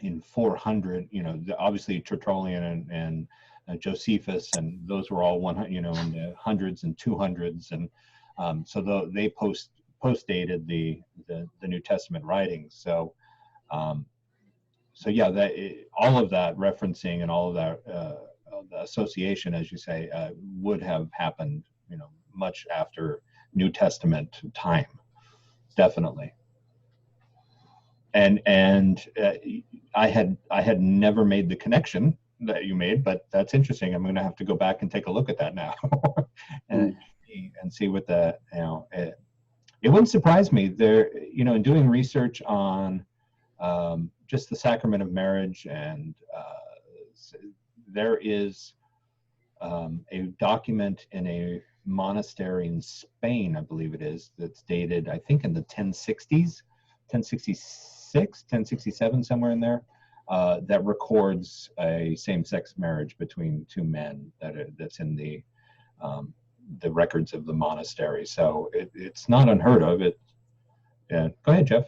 in 400, obviously Tertullian and Josephus, and those were all 100, in the hundreds and 200s, and so they post-dated the New Testament writings. So yeah, all of that referencing and all of that the association, as you say, would have happened, much after New Testament time, definitely. And I had never made the connection that you made, but that's interesting. I'm going to have to go back and take a look at that now, and see what the it wouldn't surprise me there. In doing research on just the sacrament of marriage, and there is a document in a monastery in Spain, I believe it is, that's dated, I think, in the 1060s, 1066, 1067, somewhere in there, that records a same-sex marriage between two men that's in the records of the monastery. So it's not unheard of. Yeah. Go ahead, Jeff.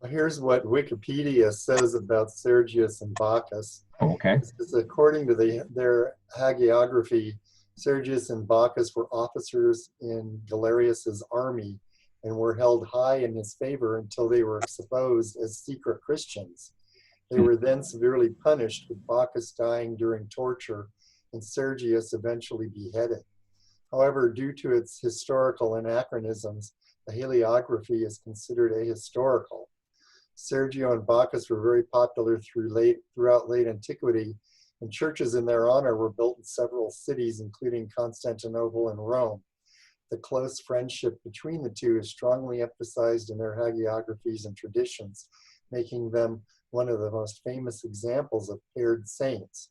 Here's what Wikipedia says about Sergius and Bacchus. Okay. This is according to their hagiography. Sergius and Bacchus were officers in Galerius's army and were held high in his favor until they were exposed as secret Christians. They were then severely punished, with Bacchus dying during torture and Sergius eventually beheaded. However, due to its historical anachronisms, the hagiography is considered ahistorical. Sergio and Bacchus were very popular throughout late antiquity, and churches in their honor were built in several cities, including Constantinople and Rome. The close friendship between the two is strongly emphasized in their hagiographies and traditions, making them one of the most famous examples of paired saints.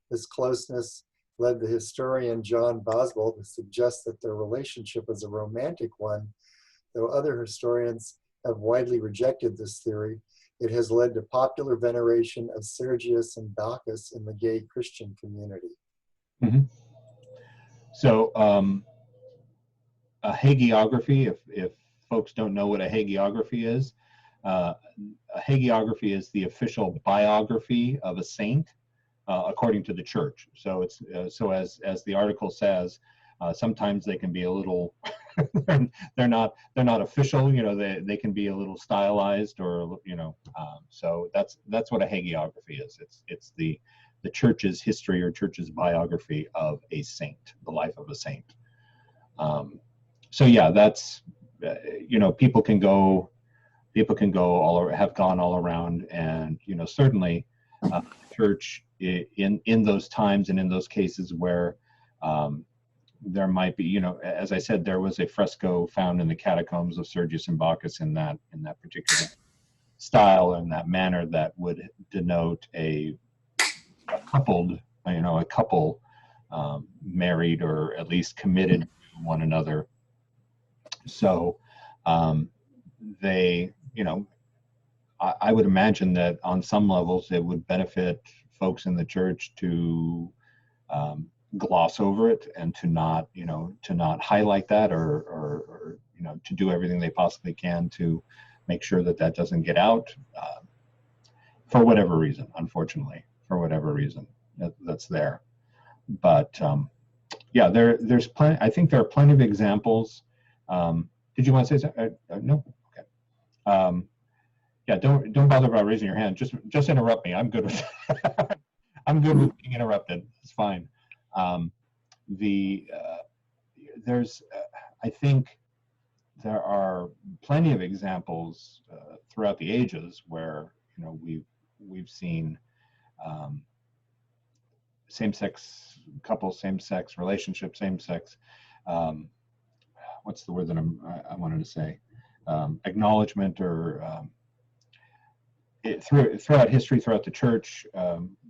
This closeness led the historian John Boswell to suggest that their relationship was a romantic one. Though other historians have widely rejected this theory, it has led to popular veneration of Sergius and Bacchus in the gay Christian community. Mm-hmm. So a hagiography, if folks don't know what a hagiography is, a hagiography is the official biography of a saint, according to the church. So it's so as the article says, sometimes they can be a little they're not official, you know, they can be a little stylized, or you know, so that's what a hagiography is. It's the church's history or church's biography of a saint, the life of a saint. So yeah, that's you know, people can go all, or have gone all around, and you know, certainly church in those times and in those cases where there might be, you know, as I said, there was a fresco found in the catacombs of Sergius and Bacchus in that particular style and that manner that would denote a coupled, you know, a couple married or at least committed to one another. So they, you know, I would imagine that on some levels it would benefit folks in the church to gloss over it and to not, you know, to not highlight that, or you know, to do everything they possibly can to make sure that that doesn't get out, for whatever reason, unfortunately, for whatever reason that's there. But yeah, there's plenty. I think there are plenty of examples. Did you want to say something? No. Okay. Yeah, don't bother about raising your hand. Just interrupt me. I'm good with I'm good with being interrupted. It's fine. There's I think there are plenty of examples throughout the ages where, you know, we've seen same-sex couples, same-sex relationships, same-sex. What's the word that I wanted to say? Acknowledgement, or throughout history, throughout the church,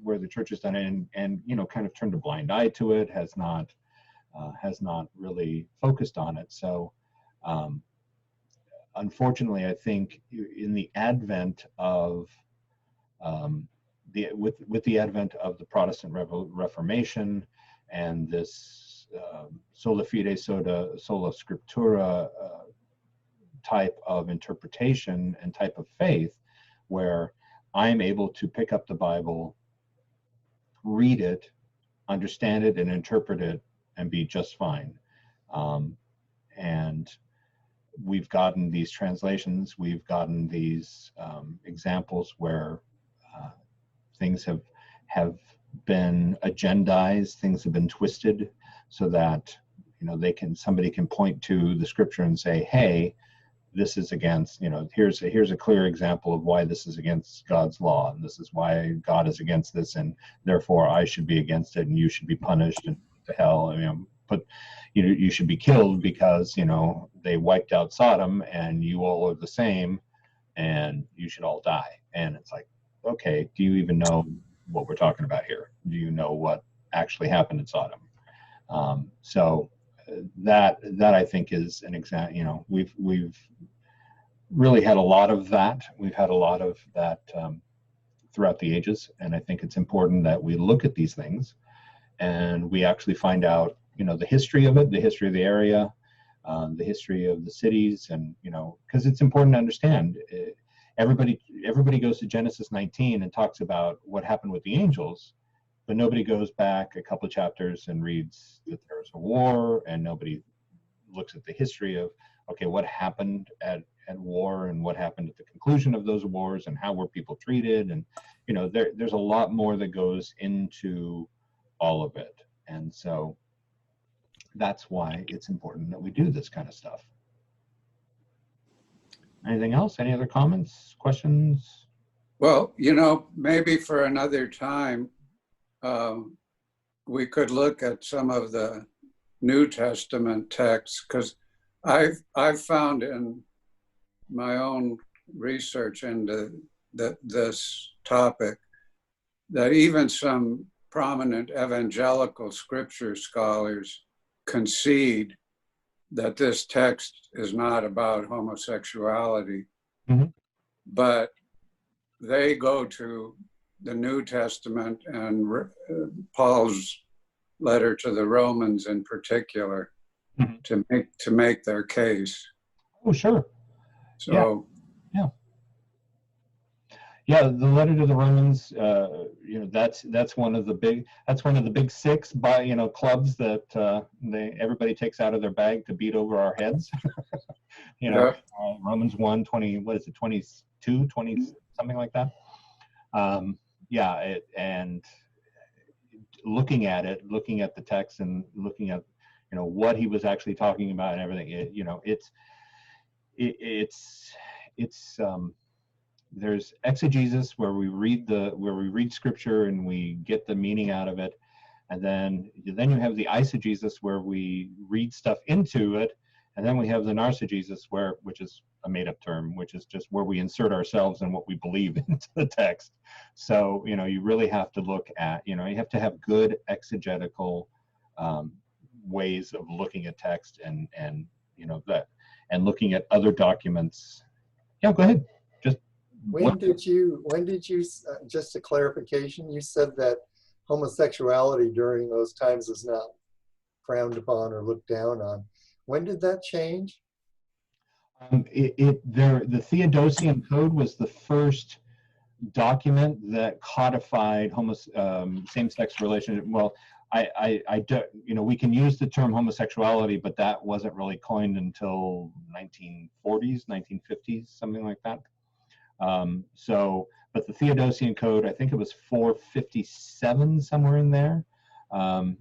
where the church has done it, and you know, kind of turned a blind eye to it, has not really focused on it. So unfortunately, I think in the advent of with the advent of the Protestant Reformation and this sola fide, sola scriptura type of interpretation and type of faith, where I'm able to pick up the Bible, read it, understand it, and interpret it, and be just fine. And we've gotten these translations, we've gotten these examples where things have been agendized, things have been twisted, so that, you know, somebody can point to the scripture and say, hey, this is against, you know, here's a clear example of why this is against God's law, and this is why God is against this, and therefore I should be against it, and you should be punished and put to hell. You know, you should be killed because, you know, they wiped out Sodom, and you all are the same, and you should all die. And it's like, okay, do you even know what we're talking about here? Do you know what actually happened in Sodom? So that I think is an example. You know, we've really had a lot of that. We've had a lot of that throughout the ages, and I think it's important that we look at these things and we actually find out, you know, the history of it, the history of the area, the history of the cities, and, you know, because it's important to understand. Everybody goes to Genesis 19 and talks about what happened with the angels, but nobody goes back a couple of chapters and reads that there was a war, and nobody looks at the history of okay, what happened at war and what happened at the conclusion of those wars and how were people treated. And, you know, there's a lot more that goes into all of it. And so that's why it's important that we do this kind of stuff. Anything else? Any other comments, questions? Well, you know, maybe for another time, we could look at some of the New Testament texts, because I've found in my own research into this topic that even some prominent evangelical scripture scholars concede that this text is not about homosexuality, but they go to the New Testament and Paul's letter to the Romans in particular to make their case. Oh, sure. So yeah, the letter to the Romans, you know, that's one of the big six clubs that everybody takes out of their bag to beat over our heads. You know, Romans 1, 20, what is it, 22, 20, something like that. And looking at the text and looking at, you know, what he was actually talking about and everything, there's exegesis where we read scripture and we get the meaning out of it, and then you have the eisegesis where we read stuff into it, and then we have the narcegesis which is a made-up term, which is just where we insert ourselves and what we believe into the text. So, you know, you really have to look at, you know, you have to have good exegetical ways of looking at text and you know that, and looking at other documents. Yeah, go ahead. When did you, just a clarification, you said that homosexuality during those times is not frowned upon or looked down on. When did that change? The Theodosian Code was the first document that codified same-sex relationship. Well, I do, you know, we can use the term homosexuality, but that wasn't really coined until 1940s, 1950s, something like that. But the Theodosian Code, I think it was 457, somewhere in there,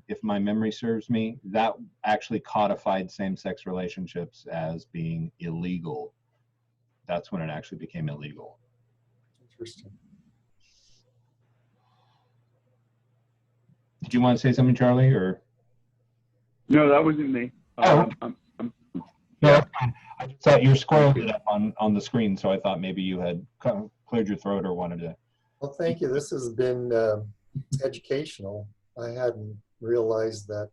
if my memory serves me, that actually codified same-sex relationships as being illegal. That's when it actually became illegal. Interesting. Did you want to say something, Charlie, or? No, that wasn't me. No, I just thought you were scrolling it up on the screen, so I thought maybe you had cleared your throat or wanted to. Well, thank you. This has been educational. I hadn't realized that.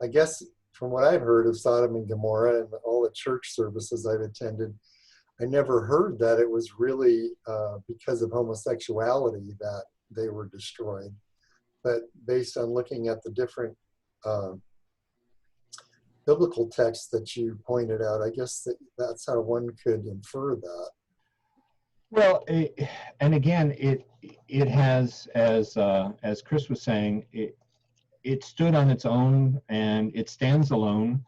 I guess from what I've heard of Sodom and Gomorrah and all the church services I've attended, I never heard that it was really because of homosexuality that they were destroyed. But based on looking at the different biblical texts that you pointed out, I guess that's how one could infer that. Well, and again, it has, as Chris was saying, it stood on its own and it stands alone.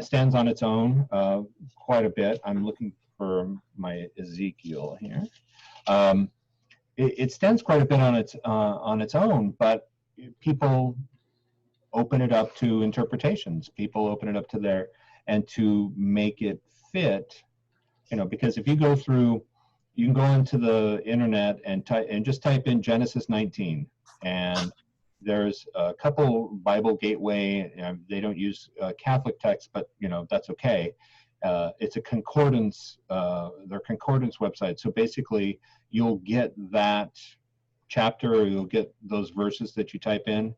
Stands on its own quite a bit. I'm looking for my Ezekiel here. It stands quite a bit on its own, but people open it up to interpretations. People open it up to their, and to make it fit, you know, because if you go through, you can go into the internet and just type in Genesis 19, and there's a couple Bible Gateway. They don't use Catholic text, but you know that's okay. It's a concordance, their concordance website. So basically, you'll get that chapter, or you'll get those verses that you type in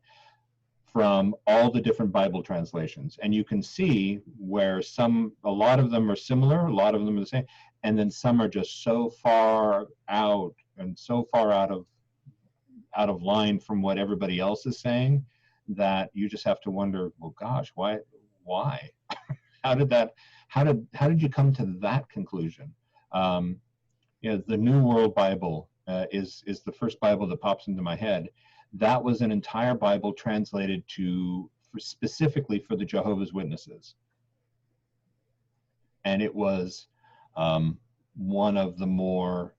from all the different Bible translations, and you can see where a lot of them are similar, a lot of them are the same, and then some are just so far out and so far out of line from what everybody else is saying that you just have to wonder, well, gosh, why? How did you come to that conclusion? You know, the New World Bible is the first Bible that pops into my head. That was an entire Bible translated specifically for the Jehovah's Witnesses. and it was one of the more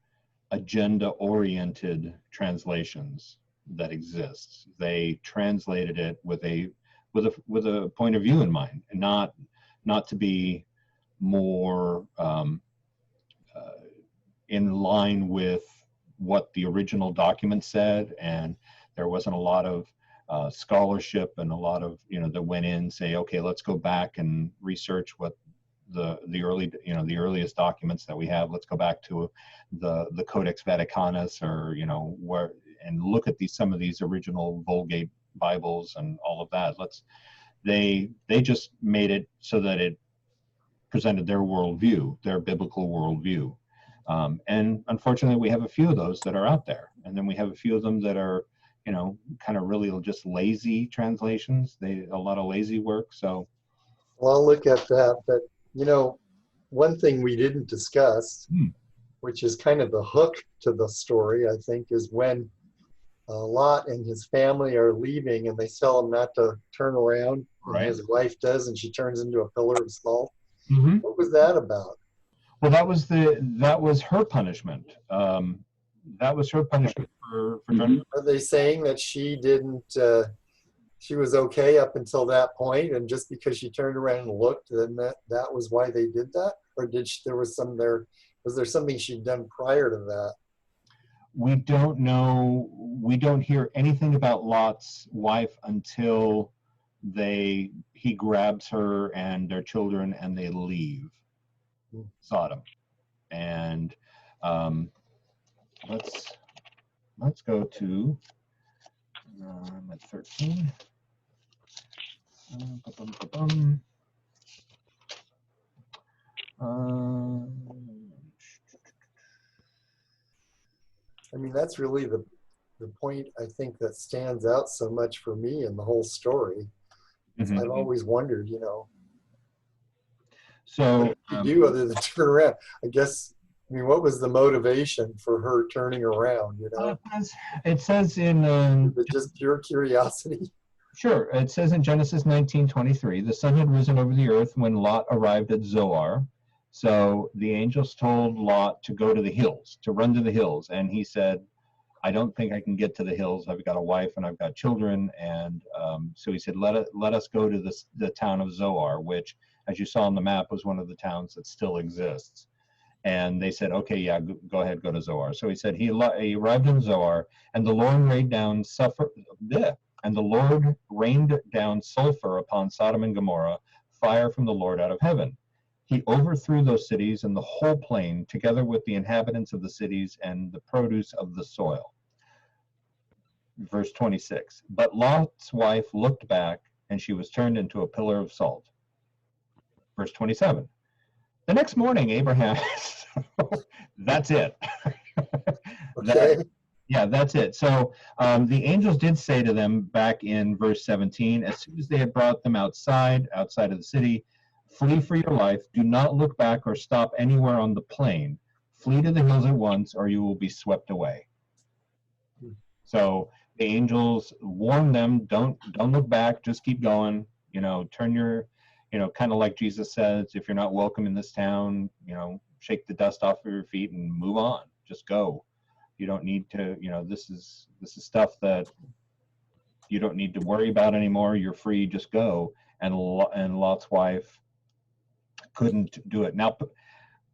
agenda-oriented translations that exists. They translated it with a point of view in mind, and not to be more in line with what the original document said, and there wasn't a lot of scholarship and a lot of that went in say, okay, let's go back and research what the earliest documents that we have. Let's go back to the Codex Vaticanus, or where, and look at some of these original Vulgate Bibles and all of that. They just made it so that it presented their worldview, their biblical worldview. And unfortunately, we have a few of those that are out there. And then we have a few of them that are, kind of really just lazy translations. A lot of lazy work. So, well, I'll look at that. But, one thing we didn't discuss, which is kind of the hook to the story, I think, is when Lot and his family are leaving and they tell him not to turn around. And right. His wife does, and she turns into a pillar of salt. Mm-hmm. What was that about? Well, that was her punishment. That was her punishment for turning. Are they saying that she didn't? She was okay up until that point, and just because she turned around and looked, then that was why they did that? Or was there something she'd done prior to that? We don't know. We don't hear anything about Lot's wife until he grabs her and their children and they leave Sodom. And let's go to I'm at 13. I mean, that's really the point, I think, that stands out so much for me in the whole story. Mm-hmm. I've always wondered, so what did you do other than turn around? I guess, what was the motivation for her turning around, It says in just pure curiosity. Sure. It says in Genesis 19:23, the sun had risen over the earth when Lot arrived at Zoar. So the angels told Lot to go to the hills, to run to the hills. And he said, I don't think I can get to the hills. I've got a wife and I've got children. And so he said, let us go to the town of Zoar, which, as you saw on the map, was one of the towns that still exists. And they said, okay, yeah, go ahead, go to Zoar. So he said he arrived in Zoar, and the Lord rained down sulfur upon Sodom and Gomorrah, fire from the Lord out of heaven. He overthrew those cities and the whole plain, together with the inhabitants of the cities and the produce of the soil. Verse 26, but Lot's wife looked back, and she was turned into a pillar of salt. Verse 27, the next morning, Abraham, that's it. Okay. That's it. So the angels did say to them back in verse 17, as soon as they had brought them outside of the city, flee for your life. Do not look back or stop anywhere on the plain. Flee to the hills at once, or you will be swept away. So the angels warned them, don't look back, just keep going. Turn your, kind of like Jesus says, if you're not welcome in this town, shake the dust off of your feet and move on. Just go. You don't need to, this is stuff that you don't need to worry about anymore. You're free, just go. And Lot's wife couldn't do it. Now,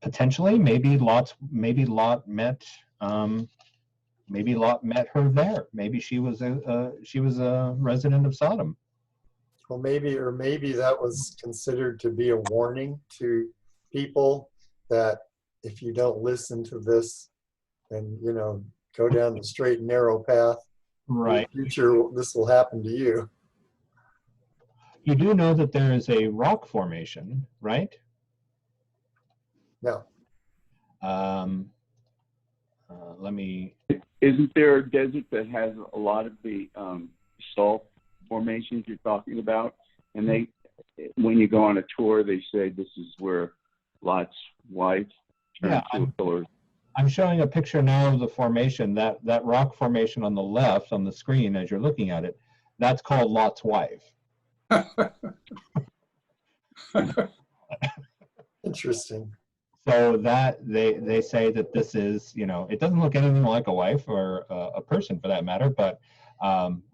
potentially, maybe Lot met her there. Maybe she was a resident of Sodom. Well, maybe that was considered to be a warning to people that if you don't listen to this and go down the straight and narrow path, right, in the future this will happen to you. You do know that there is a rock formation, right? No. Let me. Isn't there a desert that has a lot of the salt formations you're talking about? And when you go on a tour, they say this is where Lot's wife turned to a pillar. I'm showing a picture now of the formation, that rock formation on the left on the screen as you're looking at it. That's called Lot's wife. Interesting. So that they say that this is, you know, it doesn't look anything like a wife or a person for that matter, but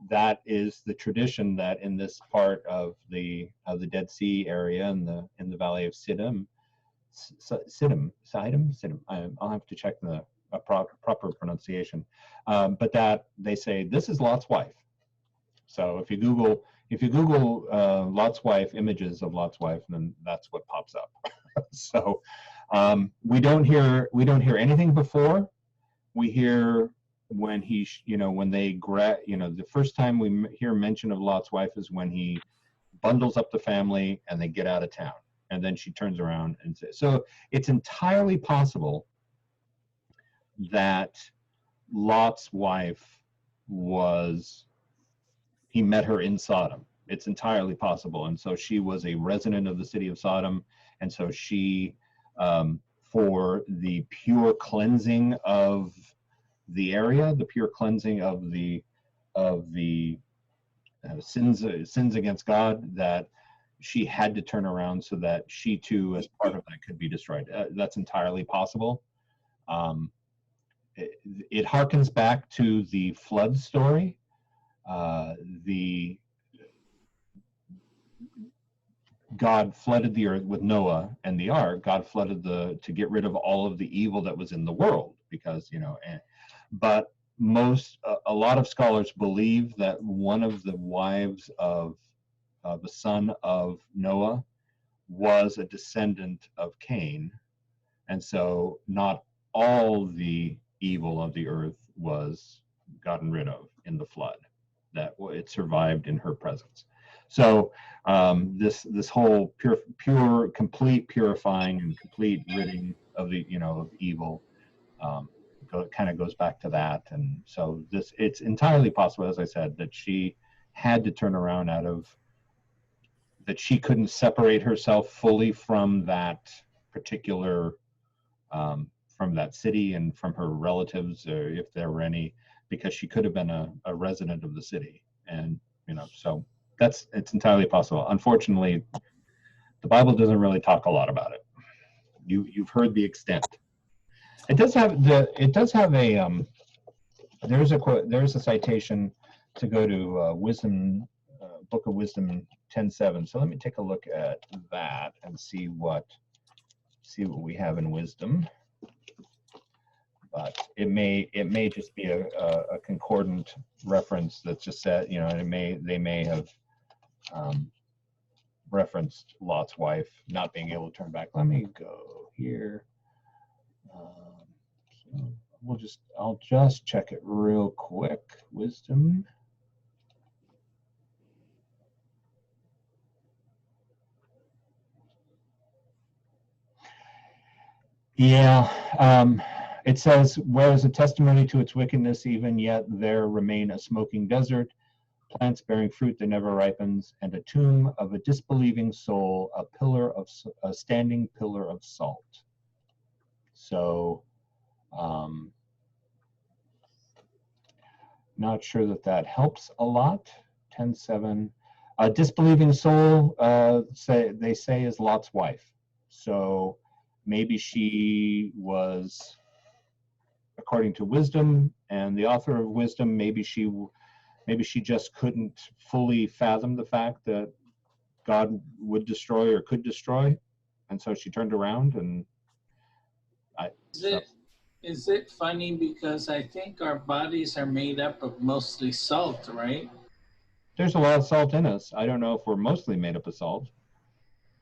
that is the tradition that in this part of the Dead Sea area in the Valley of Siddim. I'll have to check the proper pronunciation, but that they say this is Lot's wife. So if you Google Lot's wife, images of Lot's wife, then that's what pops up. So we don't hear anything before. We hear when he, when they the first time we hear mention of Lot's wife is when he bundles up the family and they get out of town. And then she turns around and says, so it's entirely possible that Lot's wife he met her in Sodom. It's entirely possible. And so she was a resident of the city of Sodom. And so she, for the pure cleansing of the area, the pure cleansing of the sins against God, that she had to turn around so that she too, as part of that, could be destroyed. That's entirely possible. It harkens back to the flood story. God flooded the earth with Noah and the ark. God flooded to get rid of all of the evil that was in the world, because but a lot of scholars believe that one of the wives of the son of Noah was a descendant of Cain, and so not all the evil of the earth was gotten rid of in the flood, that it survived in her presence. So this whole pure complete purifying and complete ridding of the of evil kind of goes back to that. And so it's entirely possible, as I said, that she had to turn around that she couldn't separate herself fully from that particular from that city and from her relatives, or if there were any, because she could have been a resident of the city. And so it's entirely possible. Unfortunately, the Bible doesn't really talk a lot about it. You've heard the extent. It does have a there's a citation to go to Wisdom, Book of Wisdom 10:7. So let me take a look at that and see what we have in Wisdom. But it may just be a concordant reference that just said, they may have referenced Lot's wife not being able to turn back. Let me go here. So I'll just check it real quick. Wisdom. Yeah. It says, whereas a testimony to its wickedness, even yet there remain a smoking desert, plants bearing fruit that never ripens, and a tomb of a disbelieving soul, a standing pillar of salt. So, not sure that helps a lot. 10:7. A disbelieving soul, they say, is Lot's wife. So maybe she was, according to Wisdom and the author of Wisdom, maybe she just couldn't fully fathom the fact that God would destroy or could destroy, and so she turned around. And is it funny, because I think our bodies are made up of mostly salt, right? There's a lot of salt in us. I don't know if we're mostly made up of salt.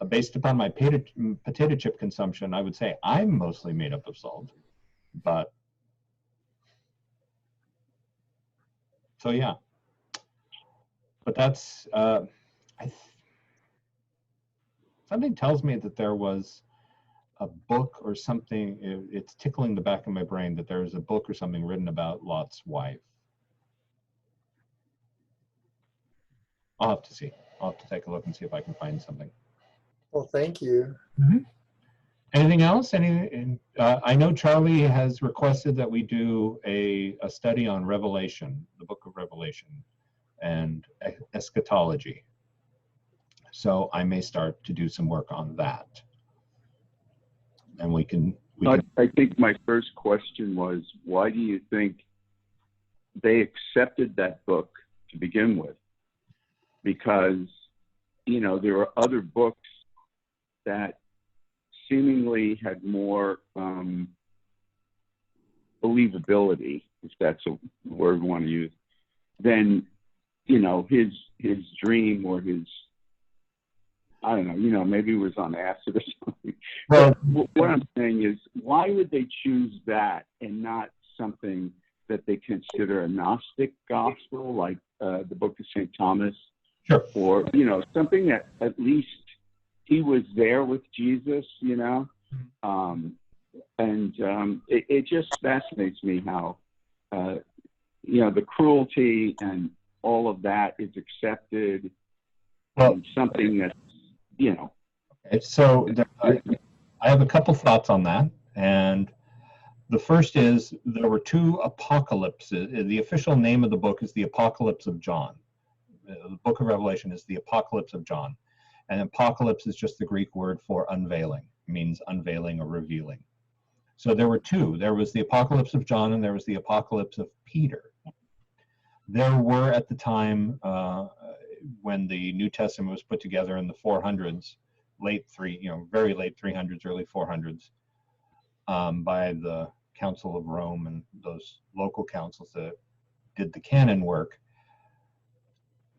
Based upon my potato chip consumption, I would say I'm mostly made up of salt. But so yeah. But that's something tells me that there was a book or something. It's tickling the back of my brain that there's a book or something written about Lot's wife. I'll have to see. I'll have to take a look and see if I can find something. Well, thank you. Mm-hmm. Anything else? I know Charlie has requested that we do a study on Revelation, the book of Revelation, and eschatology. So I may start to do some work on that. and we can. I think my first question was, why do you think they accepted that book to begin with? Because, there were other books that seemingly had more believability, if that's a word we want to use, than, his dream or his, I don't know, maybe he was on acid or something. Well, but what I'm saying is, why would they choose that and not something that they consider a Gnostic gospel, like the Book of St. Thomas? Sure. Or, something that at least he was there with Jesus, it just fascinates me how, the cruelty and all of that is accepted. Well, and something that's, So I have a couple thoughts on that. And the first is there were two apocalypses. The official name of the book is the Apocalypse of John. The book of Revelation is the Apocalypse of John. And apocalypse is just the Greek word for unveiling. It means unveiling or revealing. So there were two. There was the Apocalypse of John and there was the Apocalypse of Peter. There were at the time when the New Testament was put together in the 400s, very late 300s, early 400s, by the Council of Rome and those local councils that did the canon work.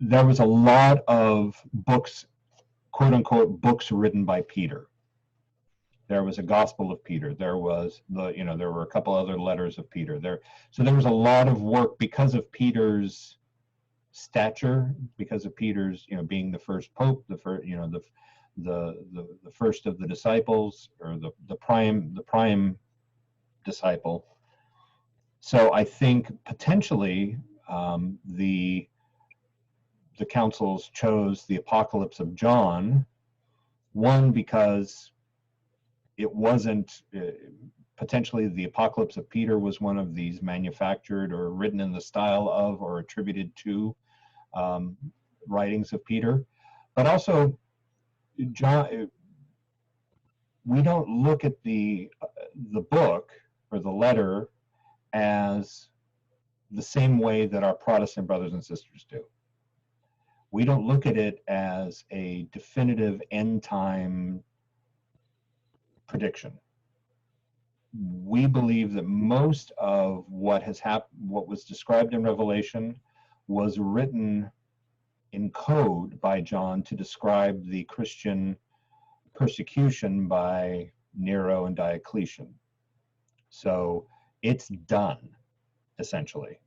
There was a lot of books, quote unquote, books written by Peter. There was a Gospel of Peter. There was there were a couple other letters of Peter there. So there was a lot of work because of Peter's stature, because of Peter's, being the first pope, the first, the first of the disciples, or the prime disciple. So I think potentially the councils chose the Apocalypse of John, one, because it wasn't potentially the Apocalypse of Peter was one of these manufactured or written in the style of or attributed to writings of Peter, but also John. We don't look at the book or the letter as the same way that our Protestant brothers and sisters do. We don't look at it as a definitive end time prediction. We believe that most of what has happened, what was described in Revelation, was written in code by John to describe the Christian persecution by Nero and Diocletian. So it's done, essentially.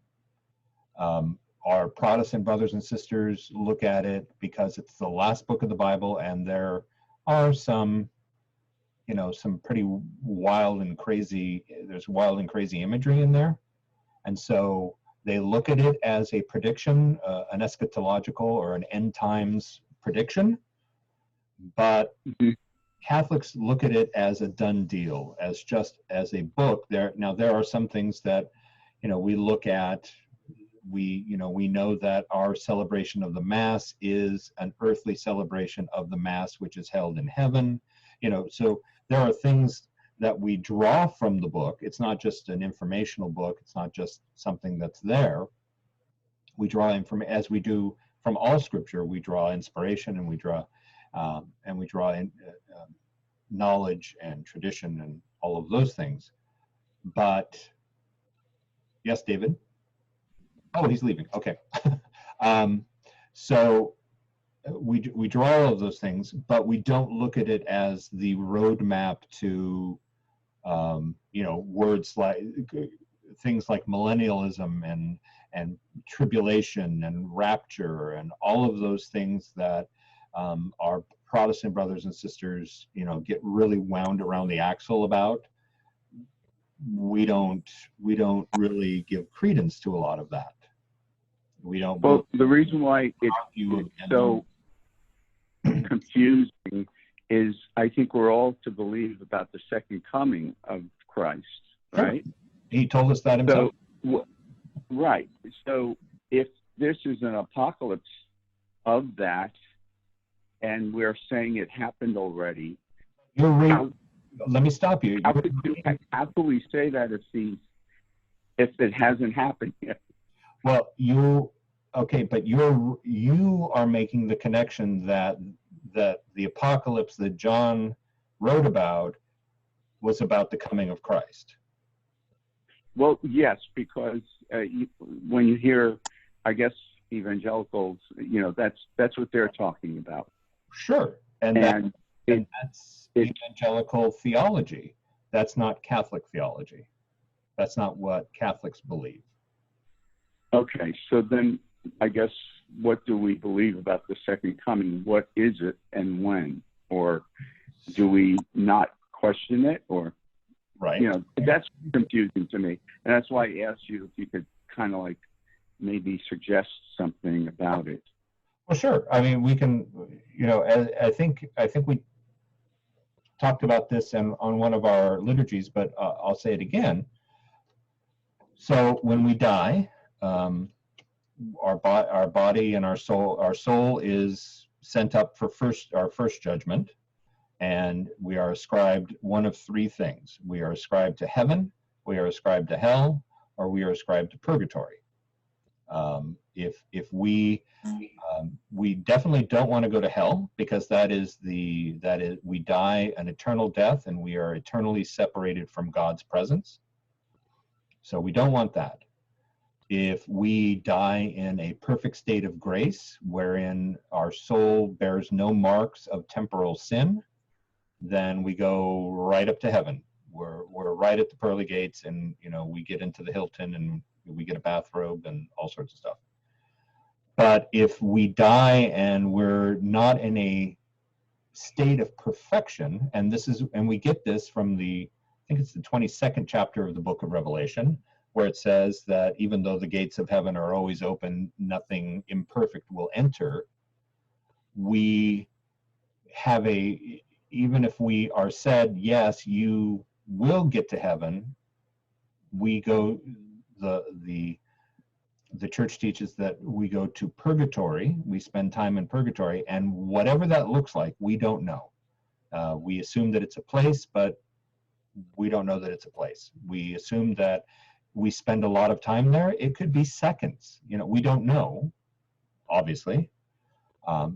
Our Protestant brothers and sisters look at it because it's the last book of the Bible, and there are some pretty wild and crazy imagery in there. And so they look at it as a prediction, an eschatological or an end times prediction. But Catholics look at it as a done deal, as a book. There are some things that, we look at. We know that our celebration of the Mass is an earthly celebration of the Mass, which is held in heaven. So there are things that we draw from the book. It's not just an informational book. It's not just something that's there. We draw as we do from all Scripture. We draw inspiration, and we draw knowledge and tradition and all of those things. But yes, David. Oh, he's leaving. Okay. So we draw all of those things, but we don't look at it as the roadmap to, words like things like millennialism and tribulation and rapture and all of those things that our Protestant brothers and sisters, get really wound around the axle about. We don't really give credence to a lot of that. We don't. Well, the reason why it's so confusing is I think we're all to believe about the second coming of Christ, right? Sure. He told us that himself. Right. So if this is an apocalypse of that, and we're saying it happened already, You're let me stop you. How could we say that if it hasn't happened yet? Well, okay, but you are making the connection that the apocalypse that John wrote about was about the coming of Christ. Well, yes, because when you hear, I guess, evangelicals, that's what they're talking about. Sure, and that's evangelical theology. That's not Catholic theology. That's not what Catholics believe. Okay, so then I guess what do we believe about the second coming? What is it and when? Or do we not question it? Or, right? That's confusing to me. And that's why I asked you if you could kind of like maybe suggest something about it. Well, sure. I mean, we can, I think we talked about this on one of our liturgies, but I'll say it again. So when we die, our body and our soul is sent up for our first judgment, and we are ascribed one of three things. We are ascribed to heaven, we are ascribed to hell, or we are ascribed to purgatory. If we definitely don't want to go to hell, because that is we die an eternal death and we are eternally separated from God's presence. So we don't want that. If we die in a perfect state of grace, wherein our soul bears no marks of temporal sin, then we go right up to heaven. We're right at the pearly gates, and we get into the Hilton and we get a bathrobe and all sorts of stuff. But if we die and we're not in a state of perfection, and we get this from I think it's the 22nd chapter of the book of Revelation, where it says that even though the gates of heaven are always open, nothing imperfect will enter. We have even if we are said, yes, you will get to heaven, we go, the church teaches that we go to purgatory, we spend time in purgatory, and whatever that looks like, we don't know. We assume that it's a place, but we don't know that it's a place. We assume that we spend a lot of time there. It could be seconds. We don't know, obviously.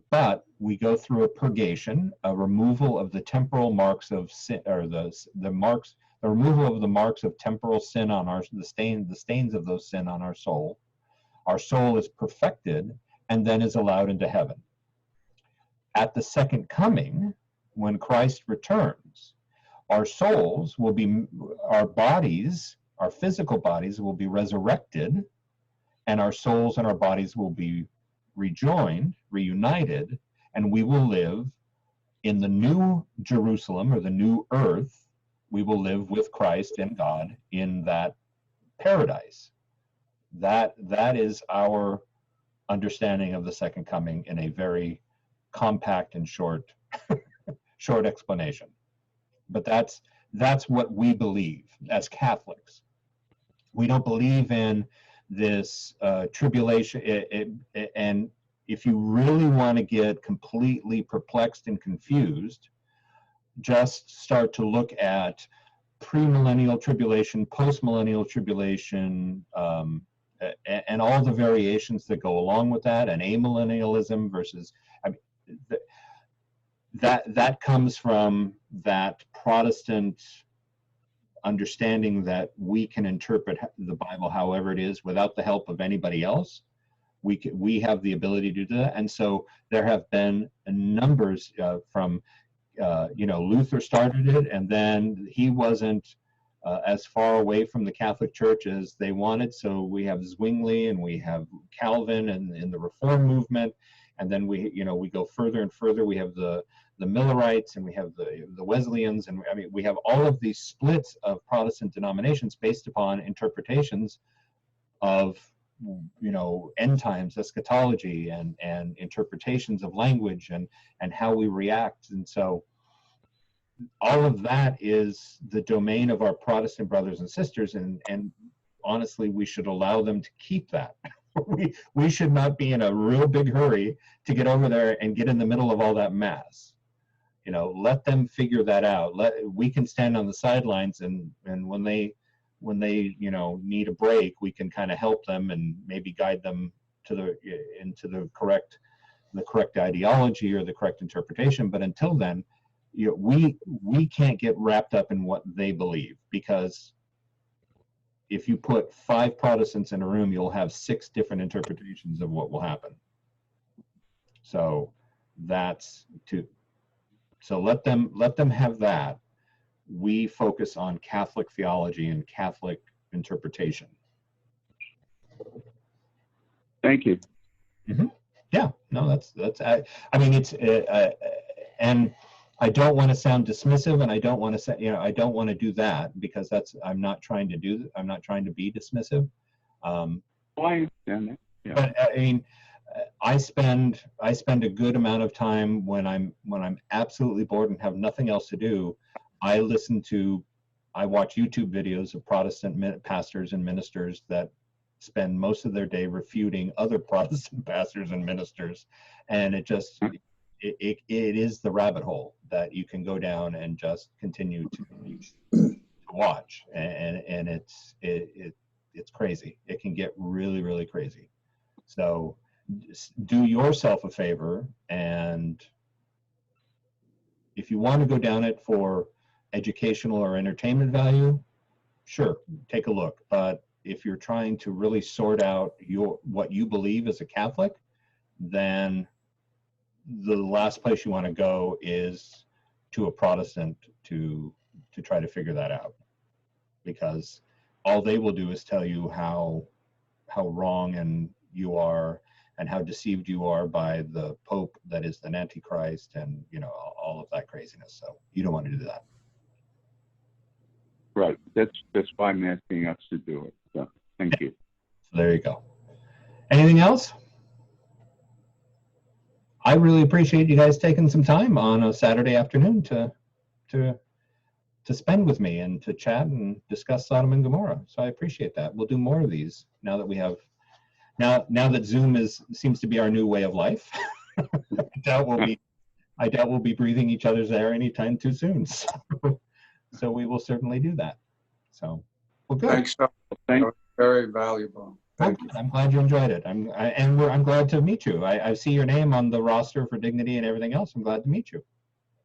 But we go through a purgation, a removal of the temporal marks of sin, or the removal of the marks of temporal sin on the stains of those sin on our soul. Our soul is perfected and then is allowed into heaven. At the second coming, when Christ returns, our souls will be, our bodies, our physical bodies will be resurrected, and our souls and our bodies will be reunited, and we will live in the new Jerusalem, or the new earth. We will live with Christ and God in that paradise. That is our understanding of the second coming in a very compact and short explanation. But that's what we believe as Catholics. We don't believe in this tribulation. And if you really want to get completely perplexed and confused, just start to look at premillennial tribulation, postmillennial tribulation, and all the variations that go along with that, and amillennialism versus, that comes from that Protestant understanding that we can interpret the Bible however it is without the help of anybody else. We have the ability to do that, and so there have been numbers from Luther started it, and then he wasn't as far away from the Catholic Church as they wanted. So we have Zwingli and we have Calvin and in the Reform movement, and then we go further and further. We have the Millerites and we have the Wesleyans, and we have all of these splits of Protestant denominations based upon interpretations of end times eschatology and interpretations of language and how we react. And so all of that is the domain of our Protestant brothers and sisters, and honestly, we should allow them to keep that. we should not be in a real big hurry to get over there and get in the middle of all that mess. You know, let them figure that out. We can stand on the sidelines, and when they you know, need a break, we can kind of help them and maybe guide them to into the correct ideology or the correct interpretation. But until then, you know, we can't get wrapped up in what they believe, because if you put 5 Protestants in a room, you'll have 6 different interpretations of what will happen. So so let them have that. We focus on Catholic theology and Catholic interpretation. Thank you. Mm-hmm. Yeah, no, that's I mean, it's and I don't want to sound dismissive, and I don't want to say, you know, I don't want to do that, because I'm not trying to be dismissive. Oh, I understand that. Yeah. But I mean, I spend a good amount of time when I'm absolutely bored and have nothing else to do. I watch YouTube videos of Protestant pastors and ministers that spend most of their day refuting other Protestant pastors and ministers, and it is the rabbit hole that you can go down and just continue to watch, and it's crazy. It can get really, really crazy. So do yourself a favor, and if you want to go down it for educational or entertainment value, sure, take a look. But if you're trying to really sort out what you believe as a Catholic, then the last place you want to go is to a Protestant to try to figure that out, because all they will do is tell you how wrong and you are, and how deceived you are by the Pope that is an Antichrist, and you know, all of that craziness. So you don't want to do that. Right. That's why I'm asking us to do it. So thank you. So there you go. Anything else? I really appreciate you guys taking some time on a Saturday afternoon to spend with me and to chat and discuss Sodom and Gomorrah. So I appreciate that. We'll do more of these now that we have. Now that Zoom seems to be our new way of life. I doubt we'll be breathing each other's air anytime too soon. So we will certainly do that. So, well, good. Thanks. Very valuable. Thank you. I'm glad you enjoyed it. I'm glad to meet you. I see your name on the roster for Dignity and everything else. I'm glad to meet you.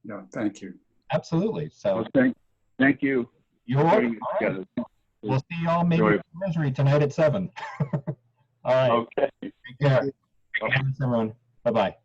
No, thank you. Absolutely. So well, thank you. You're welcome. All right. We'll see you all maybe at Treasury tonight at 7. All right. Okay. Take care. Thanks, everyone. Bye-bye.